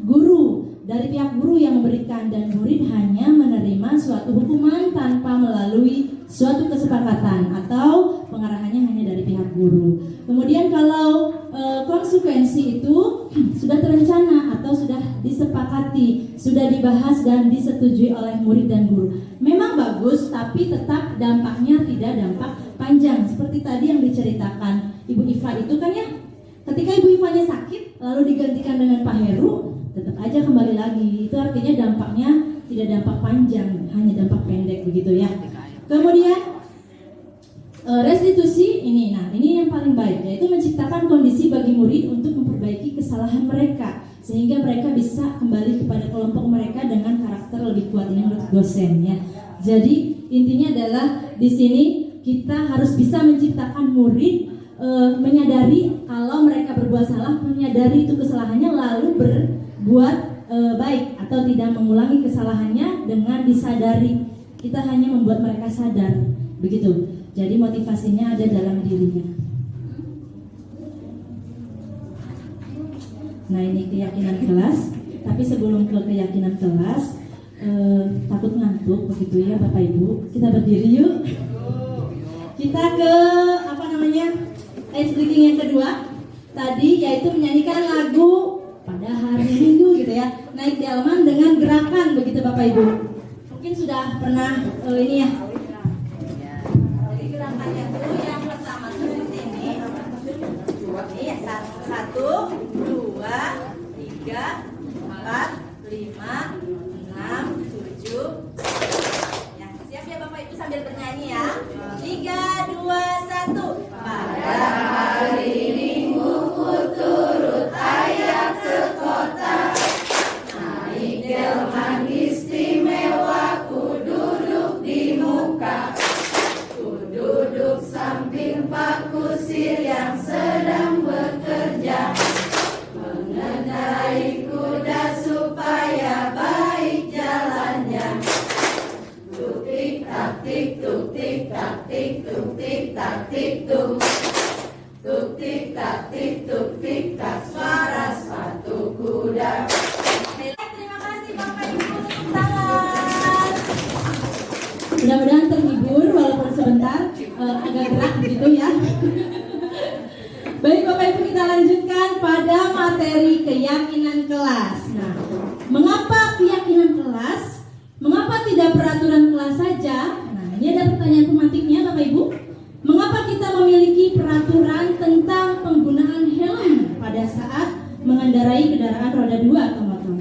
guru, dari pihak guru yang memberikan, dan murid hanya menerima suatu hukuman tanpa melalui suatu kesepakatan atau pengarahannya hanya dari pihak guru. Kemudian kalau konsekuensi itu sudah terencana atau sudah disepakati, sudah dibahas dan disetujui oleh murid dan guru. Memang bagus, tapi tetap dampaknya tidak dampak panjang. Seperti tadi yang diceritakan Ibu Iva itu kan ya, ketika Ibu Ivanya sakit lalu digantikan dengan Pak Heru, tetap aja kembali lagi. Itu artinya dampaknya tidak dampak panjang, hanya dampak pendek begitu ya. Kemudian restitusi ini, nah ini yang paling baik, yaitu menciptakan kondisi bagi murid untuk memperbaiki kesalahan mereka sehingga mereka bisa kembali kepada kelompok mereka dengan karakter lebih kuat. Ini menurut dosen ya. Jadi intinya adalah di sini kita harus bisa menciptakan murid menyadari kalau mereka berbuat salah, menyadari itu kesalahannya lalu berbuat baik atau tidak mengulangi kesalahannya dengan disadari. Kita hanya membuat mereka sadar, begitu. Jadi motivasinya ada dalam dirinya. Nah ini keyakinan kelas. Tapi sebelum ke keyakinan kelas, takut ngantuk begitu ya Bapak Ibu. Kita berdiri yuk. Kita ke ice breaking yang kedua tadi, yaitu menyanyikan lagu pada hari Minggu gitu ya. Naik delman dengan gerakan begitu Bapak Ibu. Mungkin sudah pernah ini ya. Jadi gerakannya itu yang pertama seperti ini. Ini ya 1, 2, 3, 4, 5, 6, 7. Ya, siap ya Bapak Ibu sambil bernyanyi ya. 3, 2, 1. Pada hari Minggu ku turut ayah ke kota, naik delman istimewa, ku duduk di muka, ku duduk samping Pak Kusir yang sedang bekerja, mengendarai kuda supaya baik jalannya. Tuk tik tak tik, tuk tik tak tik, tuk tik tak tik tuk. Tuk tik tak tik, tuk tik tak, suara sepatu kuda. Terima kasih Bapak Ibu, tepuk tangan. Mudah-mudahan terhibur walaupun sebentar, agak gerak begitu ya. Baik Bapak Ibu, kita lanjutkan pada materi keyakinan kelas. Nah, mengapa keyakinan kelas? Mengapa tidak peraturan kelas saja? Nah, ini ada pertanyaan pemantiknya Bapak Ibu. Mengapa kita memiliki peraturan tentang penggunaan helm pada saat mengendarai kendaraan roda 2 atau motor?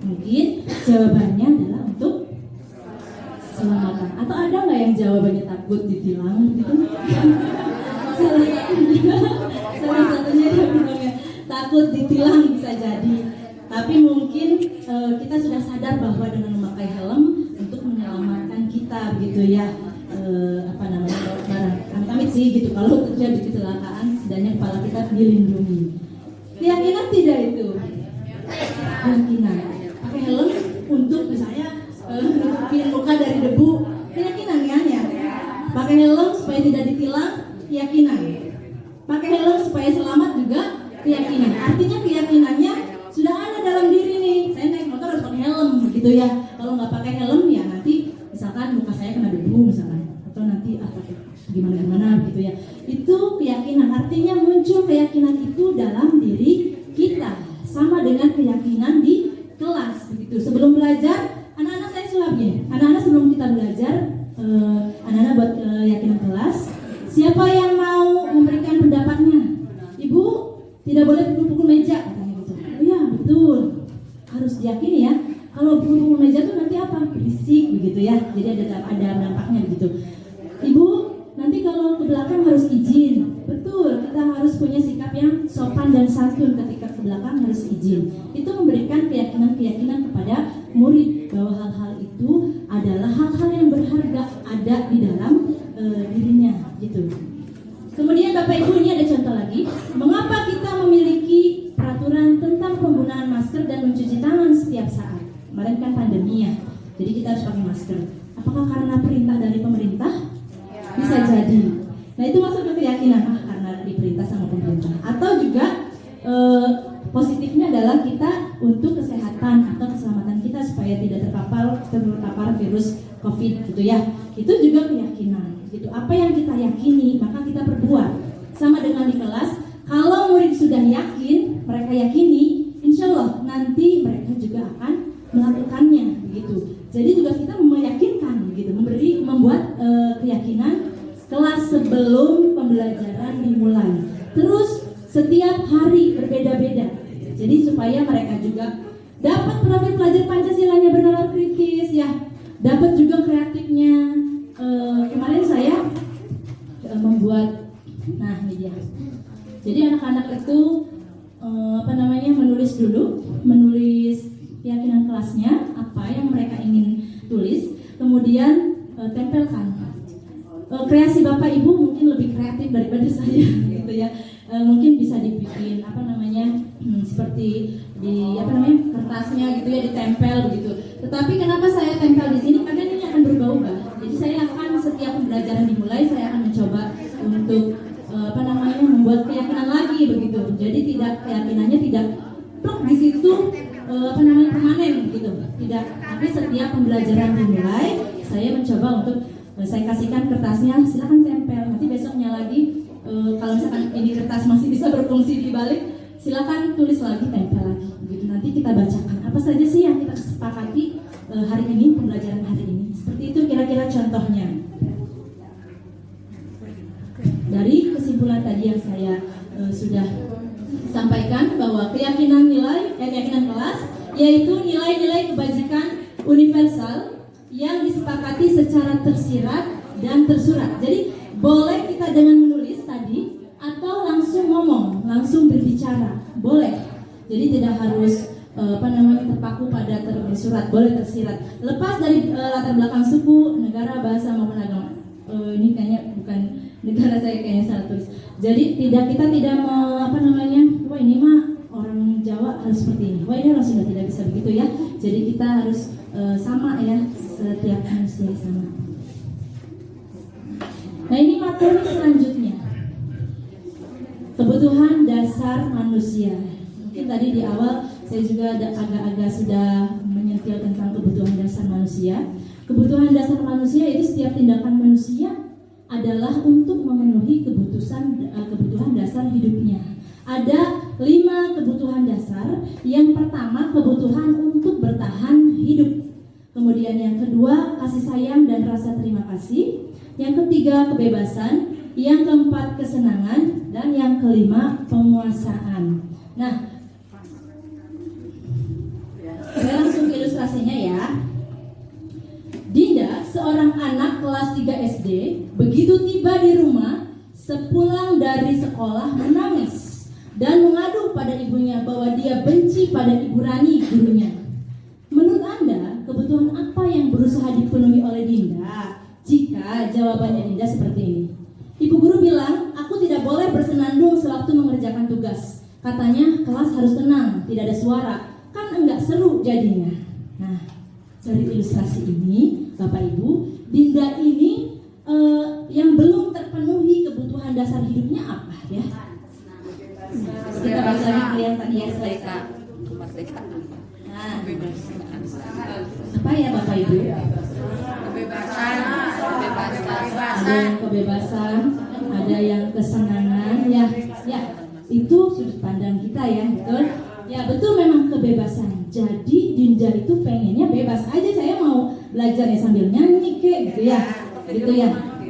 Mungkin jawabannya adalah untuk keselamatan. Atau ada nggak yang jawabannya takut ditilang gitu? Salah satunya dia bilangnya takut ditilang, bisa jadi. Tapi mungkin kita sudah sadar bahwa dengan memakai helm untuk menyelamatkan kita begitu ya. Amit sih gitu, kalau terjadi kecelakaan setidaknya kepala kita dilindungi. Keyakinan tidak itu? Keyakinan pakai helm untuk misalnya nutupin muka dari debu, keyakinan kan ya? Pakai helm supaya tidak ditilang, keyakinan. Pakai helm supaya selamat juga keyakinan. Artinya keyakinannya sudah ada dalam diri nih. Saya naik motor harus pakai helm gitu ya. Kalau nggak pakai helm ya nanti misalkan muka saya kena debu misalkan, atau nanti gimana gitu ya. Itu keyakinan, artinya muncul keyakinan itu dalam diri kita, sama dengan keyakinan di kelas begitu. Sebelum belajar, anak-anak saya sulapnya. Anak-anak sebelum kita belajar, anak-anak buat keyakinan kelas. Siapa yang mau memberikan pendapatnya? Ibu tidak boleh pukul-pukul meja katanya gitu. Iya betul, harus diyakini ya. Kalau pukul meja tuh nanti apa? Berisik begitu ya. Jadi ada dampaknya begitu. Ibu, nanti kalau ke belakang harus izin. Betul, kita harus punya sikap yang sopan dan santun ketika ke belakang harus izin. Itu memberikan keyakinan-keyakinan kepada murid bahwa hal-hal itu adalah hal-hal yang berharga ada di dalam dirinya gitu. Kemudian Bapak Ibu, ini ada contoh lagi. Mengapa kita memiliki peraturan tentang penggunaan masker dan mencuci tangan setiap saat? Kemarin kan pandemi ya, jadi kita harus pakai masker. Apakah karena perintah dari pemerintah? Bisa jadi. Nah itu masuk ke keyakinan, karena diperintah sama pemerintah. Atau juga positifnya adalah kita untuk kesehatan atau keselamatan kita supaya tidak terpapar virus COVID gitu ya. Itu juga keyakinan. Gitu. Apa yang kita yakini maka kita perbuat. Sama dengan di kelas, kalau murid sudah yakin, mereka yakini, insya Allah nanti mereka juga akan melakukannya begitu. Jadi juga kita meyakinkan begitu, membuat keyakinan kelas sebelum pembelajaran dimulai. Terus setiap hari berbeda-beda. Jadi supaya mereka juga dapat profil pelajar Pancasilanya bernalar kritis ya. Dapat juga kreatifnya. Kemarin saya membuat, nah ini dia. Jadi anak-anak itu menulis dulu, menulis keyakinan kelasnya, apa yang mereka ingin tulis, kemudian tempelkan. Kreasi Bapak Ibu mungkin lebih kreatif daripada saya, gitu ya. Mungkin bisa dibikin seperti di kertasnya gitu ya, ditempel begitu. Tetapi kenapa saya tempel di sini? Karena ini akan berubah-ubah. Jadi saya akan setiap pembelajaran dimulai, saya akan mencoba untuk membuat keyakinan lagi begitu. Jadi keyakinannya tidak pluk di situ permanen begitu. Tidak, tapi setiap pembelajaran dimulai, saya mencoba untuk saya kasihkan kertasnya, silakan tempel. Nanti besoknya lagi kalau misalkan ini kertas masih bisa berfungsi di balik, silakan tulis lagi, tempel lagi. Begitu nanti kita bacakan apa saja sih yang kita sepakati hari ini, pembelajaran hari ini. Seperti itu kira-kira contohnya. Dari kesimpulan tadi yang saya sudah sampaikan bahwa keyakinan kelas yaitu nilai-nilai kebajikan universal yang disepakati secara tersirat dan tersurat. Jadi boleh kita dengan menulis tadi atau langsung ngomong, langsung berbicara, boleh. Jadi tidak harus terpaku pada tersurat, boleh tersirat. Lepas dari latar belakang suku, negara, bahasa maupun agama. Ini kayaknya bukan negara saya, kayaknya salah tulis. Jadi kita tidak wah ini mah orang Jawa harus seperti ini, wah ini orang Sunda tidak bisa begitu ya. Jadi kita harus sama ya, setiap manusia sama. Nah ini materi selanjutnya, kebutuhan dasar manusia. Mungkin tadi di awal saya juga agak-agak sudah menyentil tentang kebutuhan dasar manusia. Kebutuhan dasar manusia itu setiap tindakan manusia adalah untuk memenuhi kebutuhan dasar hidupnya. Ada 5 kebutuhan dasar. Yang pertama, kebutuhan untuk bertahan hidup. Kemudian yang kedua, kasih sayang dan rasa terima kasih. Yang ketiga, kebebasan. Yang keempat, kesenangan. Dan yang kelima, penguasaan. Nah, saya langsung ke ilustrasinya ya. Dinda, seorang anak kelas 3 SD, begitu tiba di rumah, sepulang dari sekolah menangis dan mengadu pada ibunya bahwa dia benci pada Ibu Rani, gurunya. Menurut Anda, kebutuhan apa yang berusaha dipenuhi oleh Dinda jika jawabannya Dinda seperti ini? Ibu guru bilang, aku tidak boleh bersenandung sewaktu mengerjakan tugas. Katanya kelas harus tenang, tidak ada suara. Kan enggak seru jadinya. Nah, dari ilustrasi ini, Bapak Ibu, Dinda ini yang belum terpenuhi kebutuhan dasar hidupnya apa ya? Kita baca lagi kelihatan ya, merdeka. Nah, apa ya Bapak Ibu? Kebebasan. Ada yang kebebasan, ada yang kesenangan, ya itu sudut pandang kita ya, betul? Ya betul, memang kebebasan. Jadi Dinda itu pengennya bebas aja, saya mau belajar ya sambil nyanyi kayak gitu ya.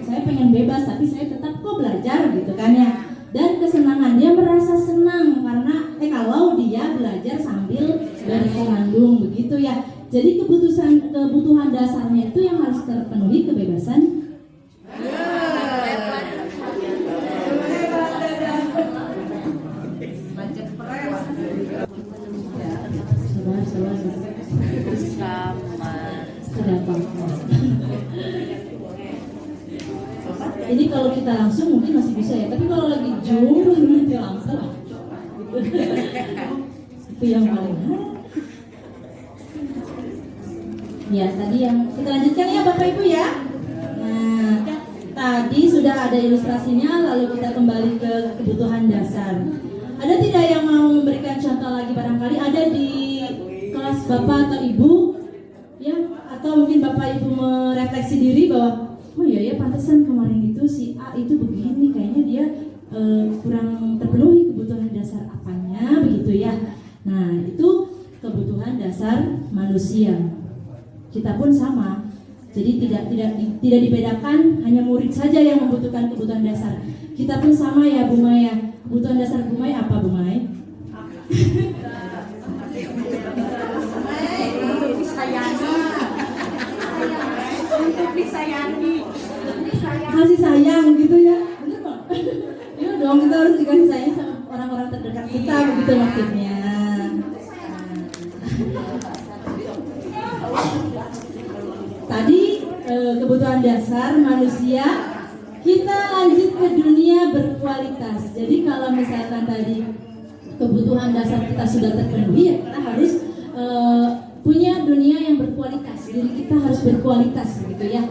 Saya pengen bebas tapi saya tetap kok belajar gitu kan ya. Dan kesenangan, dia merasa senang karena kalau dia belajar sambil bersenandung begitu ya. Jadi kebutuhan dasarnya itu yang harus terpenuhi, kebebasan. Jadi kalau kita langsung mungkin masih bisa ya, tapi kalau lagi jauh nanti langsung itu yang paling. Ya tadi yang kita lanjutkan ya Bapak Ibu ya. Nah tadi sudah ada ilustrasinya, lalu kita kembali ke kebutuhan dasar. Ada tidak yang mau memberikan contoh lagi, barangkali ada di kelas Bapak atau Ibu ya, atau mungkin Bapak Ibu merefleksi diri bahwa oh iya ya, pantesan kemarin itu si A itu begini, kayaknya dia kurang terpenuhi kebutuhan dasar apanya begitu ya. Nah itu kebutuhan dasar manusia. Kita pun sama. Jadi tidak dibedakan hanya murid saja yang membutuhkan kebutuhan dasar. Kita pun sama ya Bu Maya. Kebutuhan dasar Bu Maya apa Bu Maya? Untuk disayangi. Kasih sayang gitu ya. Benar dong, kita harus dikasih sayang sama orang-orang terdekat kita, begitu maksudnya. Tadi kebutuhan dasar manusia, kita lanjut ke dunia berkualitas. Jadi kalau misalkan tadi kebutuhan dasar kita sudah terpenuhi, ya kita harus punya dunia yang berkualitas. Diri kita harus berkualitas, begitu ya.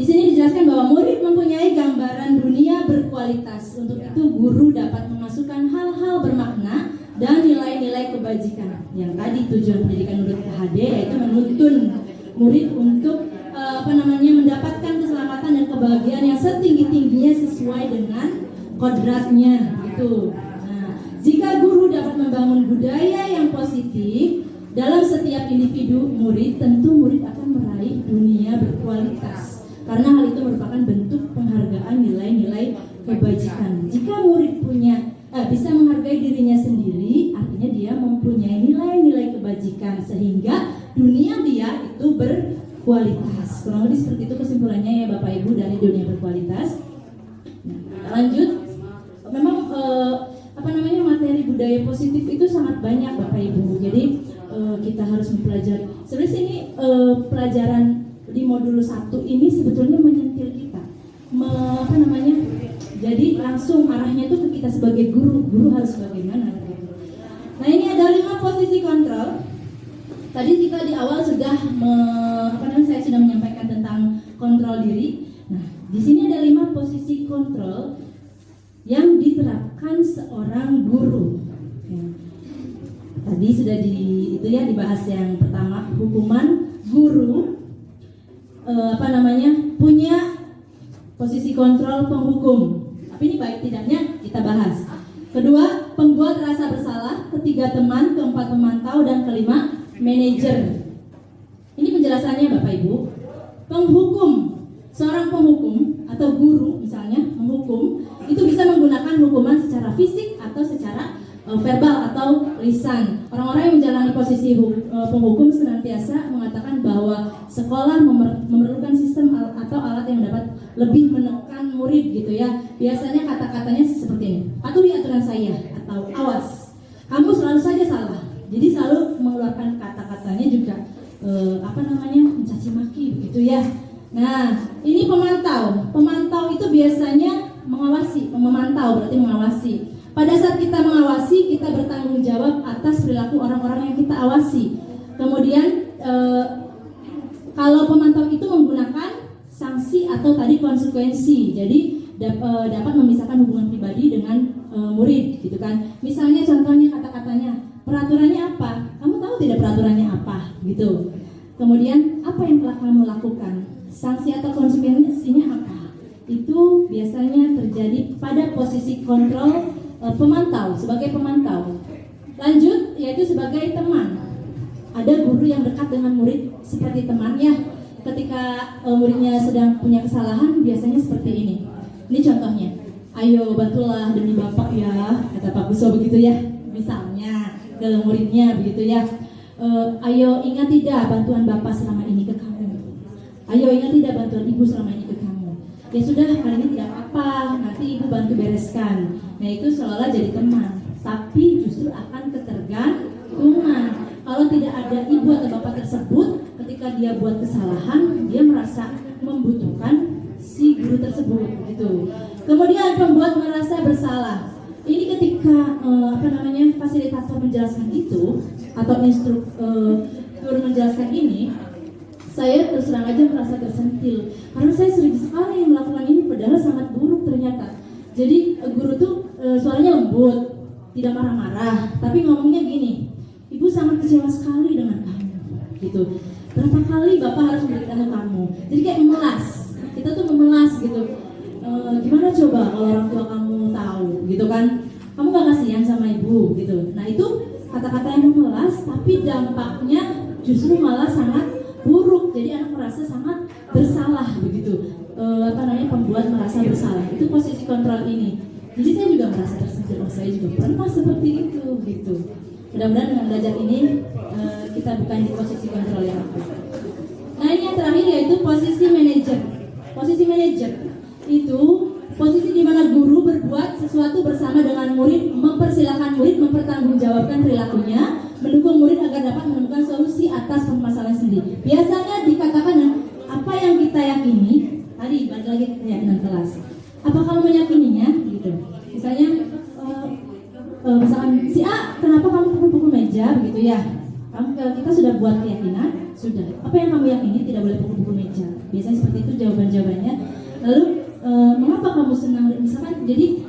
Di sini dijelaskan bahwa murid mempunyai gambaran dunia berkualitas. Untuk itu guru dapat memasukkan hal-hal bermakna dan nilai-nilai kebajikan. Yang tadi tujuan pendidikan menurut KHD yaitu menuntun murid untuk mendapatkan keselamatan dan kebahagiaan yang setinggi-tingginya sesuai dengan kodratnya, gitu. Nah, jika guru dapat membangun budaya yang positif dalam setiap individu murid, tentu murid akan meraih dunia berkualitas. Karena hal itu merupakan bentuk penghargaan nilai-nilai kebajikan. Jika murid bisa menghargai dirinya sendiri, artinya dia mempunyai nilai-nilai kebajikan sehingga dunia dia itu berkualitas. Kurang lebih seperti itu kesimpulannya ya Bapak Ibu dari dunia berkualitas. Nah, kita lanjut. Memang materi budaya positif itu sangat banyak Bapak Ibu. Jadi kita harus mempelajari. Sebenarnya ini pelajaran di modul 1 ini sebetulnya menyentil kita. Jadi langsung arahnya itu ke kita sebagai guru harus bagaimana. Nah, ini ada 5 posisi kontrol. Tadi kita di awal sudah saya sudah menyampaikan tentang kontrol diri. Nah, di sini ada 5 posisi kontrol yang diterapkan seorang guru. Ya. Tadi sudah dibahas yang pertama, hukuman guru punya posisi kontrol penghukum. Tapi ini baik tidaknya kita bahas. Kedua, pembuat rasa bersalah. Ketiga, teman. Keempat, pemantau. Dan kelima, manajer. Ini penjelasannya Bapak Ibu. Penghukum, seorang penghukum atau guru misalnya menghukum, itu bisa menggunakan hukuman secara fisik atau secara verbal atau lisan. Orang-orang yang menjalani posisi penghukum senantiasa mengatakan bahwa sekolah memerlukan sistem atau alat yang dapat lebih menekan murid, gitu ya. Biasanya kata-katanya seperti ini: patuhi aturan saya, atau awas, kamu selalu saja salah. Jadi selalu mengeluarkan kata-katanya juga mencaci maki, begitu ya. Nah, ini pemantau. Pemantau itu biasanya mengawasi, memantau berarti mengawasi. Pada saat kita mengawasi, kita bertanggung jawab atas perilaku orang-orang yang kita awasi. Kemudian kalau pemantau itu menggunakan sanksi atau tadi konsekuensi, jadi dapat memisahkan hubungan pribadi dengan murid, gitu kan. Misalnya contohnya kata-katanya, peraturannya apa? Kamu tahu tidak peraturannya apa? Gitu. Kemudian apa yang telah kamu lakukan? Sanksi atau konsekuensinya apa? Itu biasanya terjadi pada posisi kontrol pemantau, sebagai pemantau. Lanjut, yaitu sebagai teman. Ada guru yang dekat dengan murid seperti teman ya. Ketika muridnya sedang punya kesalahan, biasanya seperti ini. Ini contohnya. Ayo bantulah demi Bapak ya, kata Pak Buso begitu ya. Misalnya ke muridnya begitu ya. Ayo ingat tidak bantuan Bapak selama ini ke kamu. Ayo ingat tidak bantuan Ibu selama ini ke kamu. Ya sudah, kali ini tidak apa, nanti Ibu bantu bereskan. Nah, itu seolah-olah jadi teman, tapi justru akan ketergantungan. Kalau tidak ada ibu atau bapak tersebut, ketika dia buat kesalahan, dia merasa membutuhkan si guru tersebut, gitu. Kemudian pembuat merasa bersalah. Ini ketika fasilitator menjelaskan itu atau instruktur menjelaskan ini, saya terus terang aja merasa tersentil karena saya sering sekali melakukan ini, padahal sangat buruk ternyata. Jadi guru tuh suaranya lembut, tidak marah-marah, tapi ngomongnya gini, Ibu sangat kecewa sekali dengan kamu, gitu. Berapa kali Bapak harus memberikan kamu? Jadi kayak memelas, kita tuh memelas gitu. Gimana coba kalau orang tua kamu tahu, gitu kan? Kamu gak kasihan sama Ibu, gitu. Nah itu kata-kata yang memelas, tapi dampaknya justru malah sangat buruk. Jadi anak merasa sangat bersalah, begitu. Pembuat merasa bersalah. Itu posisi kontrol ini. Jadi saya juga merasa tersentil. Saya juga pernah seperti itu, gitu. Mudah-mudahan dengan belajar ini kita bukan di posisi kontrol yang apa. Nah, ini yang terakhir yaitu posisi manajer. Posisi manajer itu posisi di mana guru berbuat sesuatu bersama murid mempertanggungjawabkan perilakunya, mendukung murid agar dapat menemukan solusi atas permasalahan sendiri. Biasanya dikatakan apa yang kita yakini, tadi balik lagi ke keyakinan kelas. Apa kamu meyakininya? Gitu. Misalnya, misalkan si A, kenapa kamu pukul-pukul meja? Begitu ya. Kita sudah buat keyakinan, sudah. Apa yang kamu yakini tidak boleh pukul-pukul meja. Biasanya seperti itu jawaban-jawabannya. Lalu mengapa kamu senang? Misalkan, jadi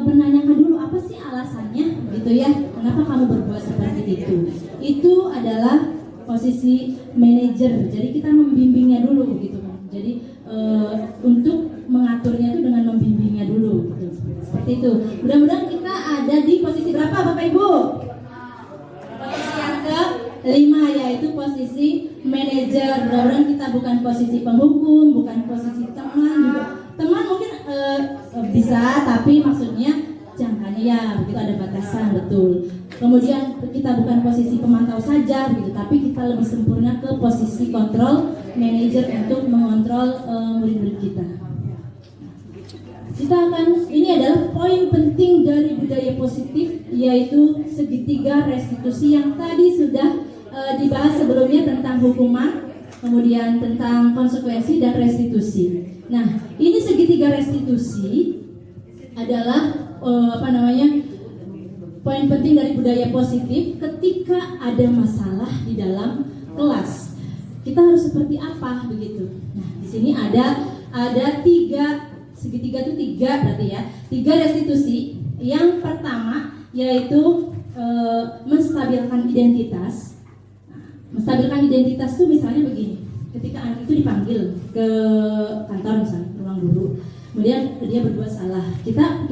menanyakan dulu apa sih alasannya, gitu ya. Kenapa kamu berbuat seperti itu? Itu adalah posisi manajer. Jadi kita membimbingnya dulu, gitu kan. Jadi untuk mengaturnya itu dengan membimbingnya dulu, gitu. Seperti itu. Mudah-mudahan kita ada di posisi berapa, Bapak Ibu? Posisi yang ke-5, yaitu posisi manajer. Mudah-mudahan kita bukan posisi penghukum, bukan posisi teman juga. Teman mungkin bisa, tapi maksudnya jangkanya ya begitu, ada batasan, betul. Kemudian kita bukan posisi pemantau saja gitu, tapi kita lebih sempurna ke posisi kontrol manajer untuk mengontrol murid-murid kita. Kita akan, ini adalah poin penting dari budaya positif, yaitu segitiga restitusi yang tadi sudah dibahas sebelumnya tentang hukuman, kemudian tentang konsekuensi dan restitusi. Nah, ini segitiga restitusi adalah poin penting dari budaya positif ketika ada masalah di dalam kelas. Kita harus seperti apa begitu? Nah, di sini ada tiga, segitiga itu tiga berarti ya, tiga restitusi. Yang pertama yaitu menstabilkan identitas. Nah, menstabilkan identitas itu misalnya begini, ketika anak itu dipanggil ke kantor misalnya, ke ruang guru, kemudian dia berbuat salah, kita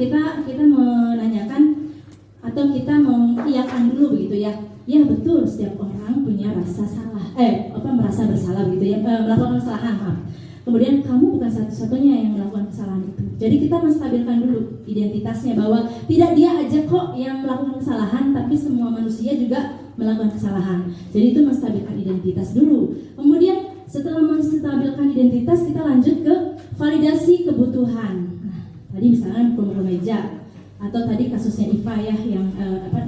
menanyakan atau kita mengiyakan dulu begitu ya. Ya betul, setiap orang punya rasa salah, merasa bersalah begitu ya, melakukan kesalahan, maaf. Kemudian kamu bukan satu-satunya yang melakukan kesalahan itu. Jadi kita menstabilkan dulu identitasnya bahwa tidak dia aja kok yang melakukan kesalahan, tapi semua manusia juga melakukan kesalahan. Jadi itu menstabilkan identitas dulu. Kemudian setelah menstabilkan identitas, kita lanjut ke validasi kebutuhan. Nah, tadi misalnya pukul meja, atau tadi kasusnya Iva ya, yang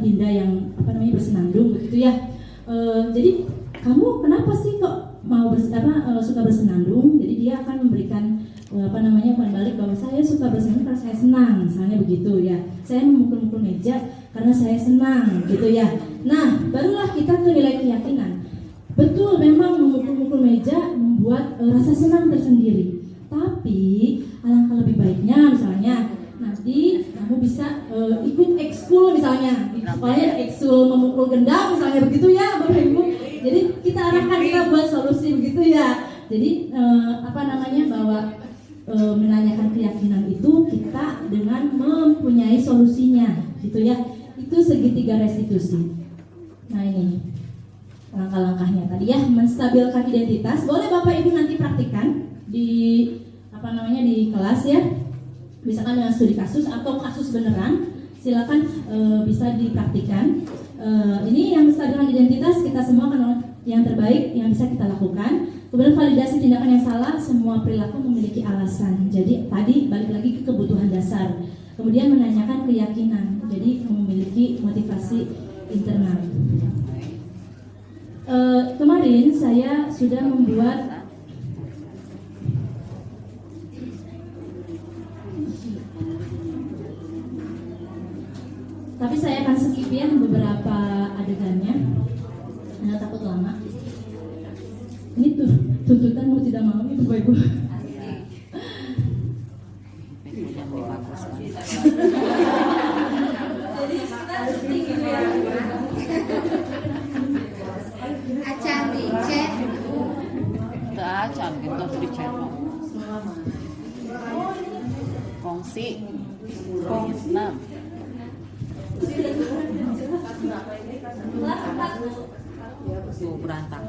Dinda yang bersenandung begitu ya. Jadi kamu kenapa sih kok mau suka bersenandung? Jadi dia akan memberikan poin balik bahwa saya suka bersenandung karena saya senang, misalnya begitu ya. Saya memukul-mukul meja karena saya senang, gitu ya. Nah, barulah kita ke nilai keyakinan. Betul, memang memukul-mukul meja membuat rasa senang tersendiri. Tapi alangkah lebih baiknya misalnya nanti kamu bisa ikut ekskul misalnya, di sekolahnya ada ekskul memukul gendang misalnya begitu ya Bapak Ibu. Jadi kita arahkan, kita buat solusi begitu ya. Jadi bahwa menanyakan keyakinan itu kita dengan mempunyai solusinya gitu ya. Itu segitiga restitusi. Nah ini langkah-langkahnya tadi ya, menstabilkan identitas. Boleh Bapak Ibu nanti praktikan di di kelas ya. Misalkan dengan studi kasus atau kasus beneran, silakan bisa dipraktikan. Ini yang menstabilkan identitas, kita semua kan yang terbaik yang bisa kita lakukan. Kemudian validasi tindakan yang salah, semua perilaku memiliki alasan. Jadi tadi balik lagi ke kebutuhan dasar. Kemudian menanyakan keyakinan, jadi memiliki motivasi internal. Kemarin saya sudah membuat tapi saya akan skip ya beberapa adegannya, karena takut lama. Ini tuh tuntutan mau tidak mau itu Bapak Ibu. Jadi kita syuting gitu ya. Acan di chat. Kita acan gitu di chat. Kongsi. Nah. Tuh berantak.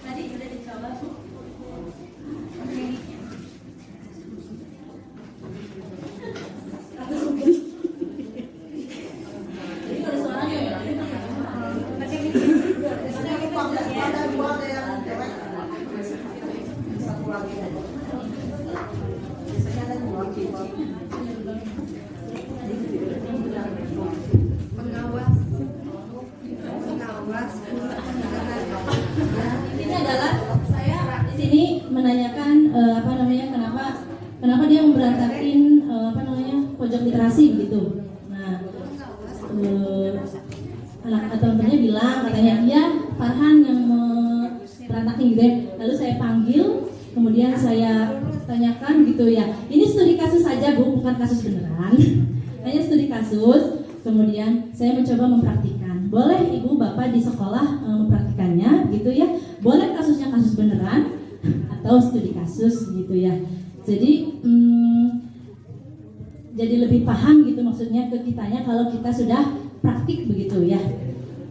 Tadi sudah dicoba Bu. Jadi kalau suaranya ya. bawah 10 atau 13. Ini adalah saya di sini menanyakan kenapa dia memberantakin pojok literasi begitu. Nah, anak teman-temannya bilang katanya dia Farhan yang berantakin gitu ya. Lalu saya panggil, kemudian saya tanyakan gitu ya. Ini studi kasus saja Bu, bukan kasus beneran. Hanya studi kasus. Kemudian saya mencoba mempraktikkan. Boleh Ibu Bapak di sekolah mempraktikannya gitu ya. Boleh kasusnya kasus beneran atau studi kasus gitu ya. Jadi jadi lebih paham gitu maksudnya ke kitanya kalau kita sudah praktik begitu ya.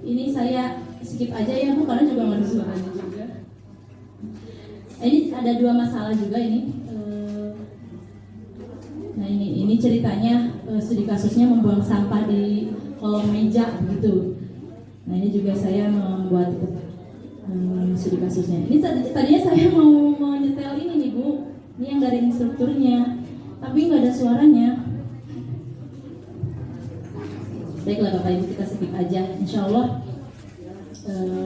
Ini saya skip aja ya Bu karena juga nggak ada suaranya juga. Ini ada dua masalah juga ini. Nah ini ceritanya studi kasusnya membuang sampah di kolong meja begitu. Nah ini juga saya membuat studi kasusnya. Ini tadinya saya mau nyetel ini nih Bu. Ini yang dari instrukturnya, tapi nggak ada suaranya. Baiklah Bapak Ibu, kita skip aja. Insya Allah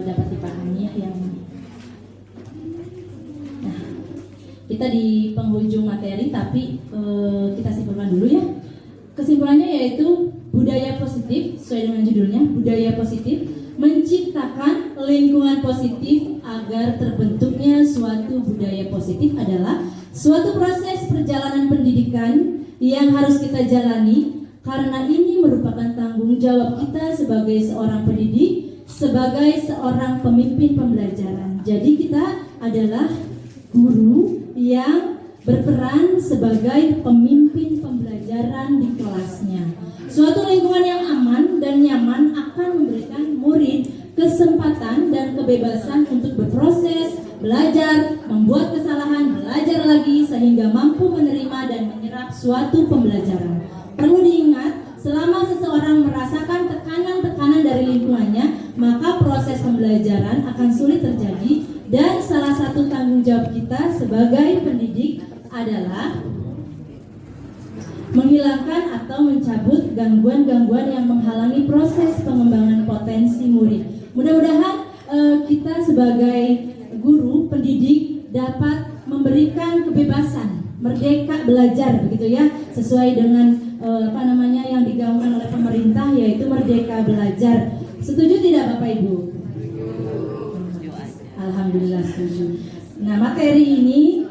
dapat dipahami yang. Nah, kita di penghujung materi, tapi kita simpulkan dulu ya. Kesimpulannya yaitu budaya positif, sesuai dengan judulnya, budaya positif menciptakan lingkungan positif agar terbentuknya suatu budaya positif adalah suatu proses perjalanan pendidikan yang harus kita jalani karena ini merupakan tanggung jawab kita sebagai seorang pendidik, sebagai seorang pemimpin pembelajaran. Jadi kita adalah guru yang berperan sebagai pemimpin pembelajaran di kelasnya. Suatu lingkungan yang aman dan nyaman akan memberikan murid kesempatan dan kebebasan untuk berproses, belajar, membuat kesalahan, belajar lagi sehingga mampu menerima dan menyerap suatu pembelajaran. Perlu diingat, selama seseorang merasakan tekanan-tekanan dari lingkungannya, maka proses pembelajaran akan sulit terjadi dan salah satu tanggung jawab kita sebagai pendidik adalah menghilangkan atau mencabut gangguan-gangguan yang menghalangi proses pengembangan potensi murid. Mudah-mudahan kita sebagai guru, pendidik dapat memberikan kebebasan, merdeka belajar begitu ya, sesuai dengan yang digaungkan oleh pemerintah yaitu merdeka belajar. Setuju tidak Bapak Ibu? Alhamdulillah setuju. Nah, materi ini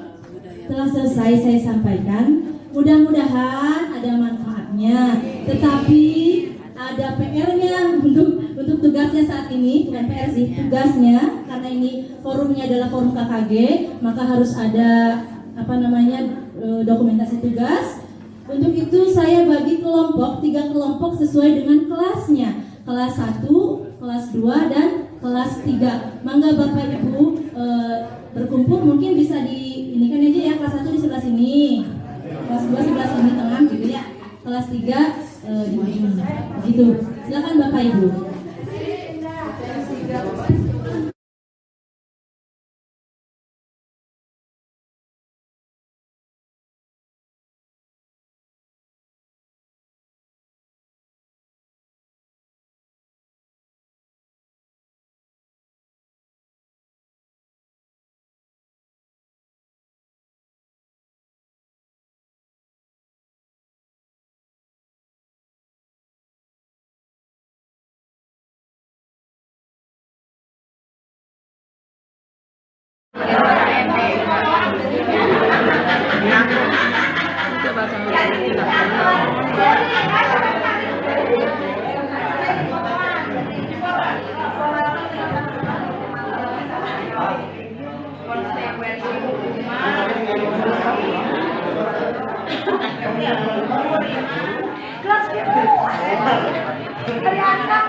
telah selesai saya sampaikan. Mudah-mudahan ada manfaatnya. Tetapi ada PR-nya untuk tugasnya saat ini, bukan PR sih, tugasnya karena ini forumnya adalah forum KKG, maka harus ada dokumentasi tugas. Untuk itu saya bagi kelompok, 3 kelompok sesuai dengan kelasnya. Kelas 1, kelas 2 dan kelas 3. Mangga Bapak Ibu berkumpul, mungkin bisa ini kan aja ya, kelas 1 di sebelah sini. Kelas 2 sebelah sini tengah gitu ya. Kelas 3 di ujung. Begitu. Silakan Bapak Ibu. Kelas gitu. Dari anak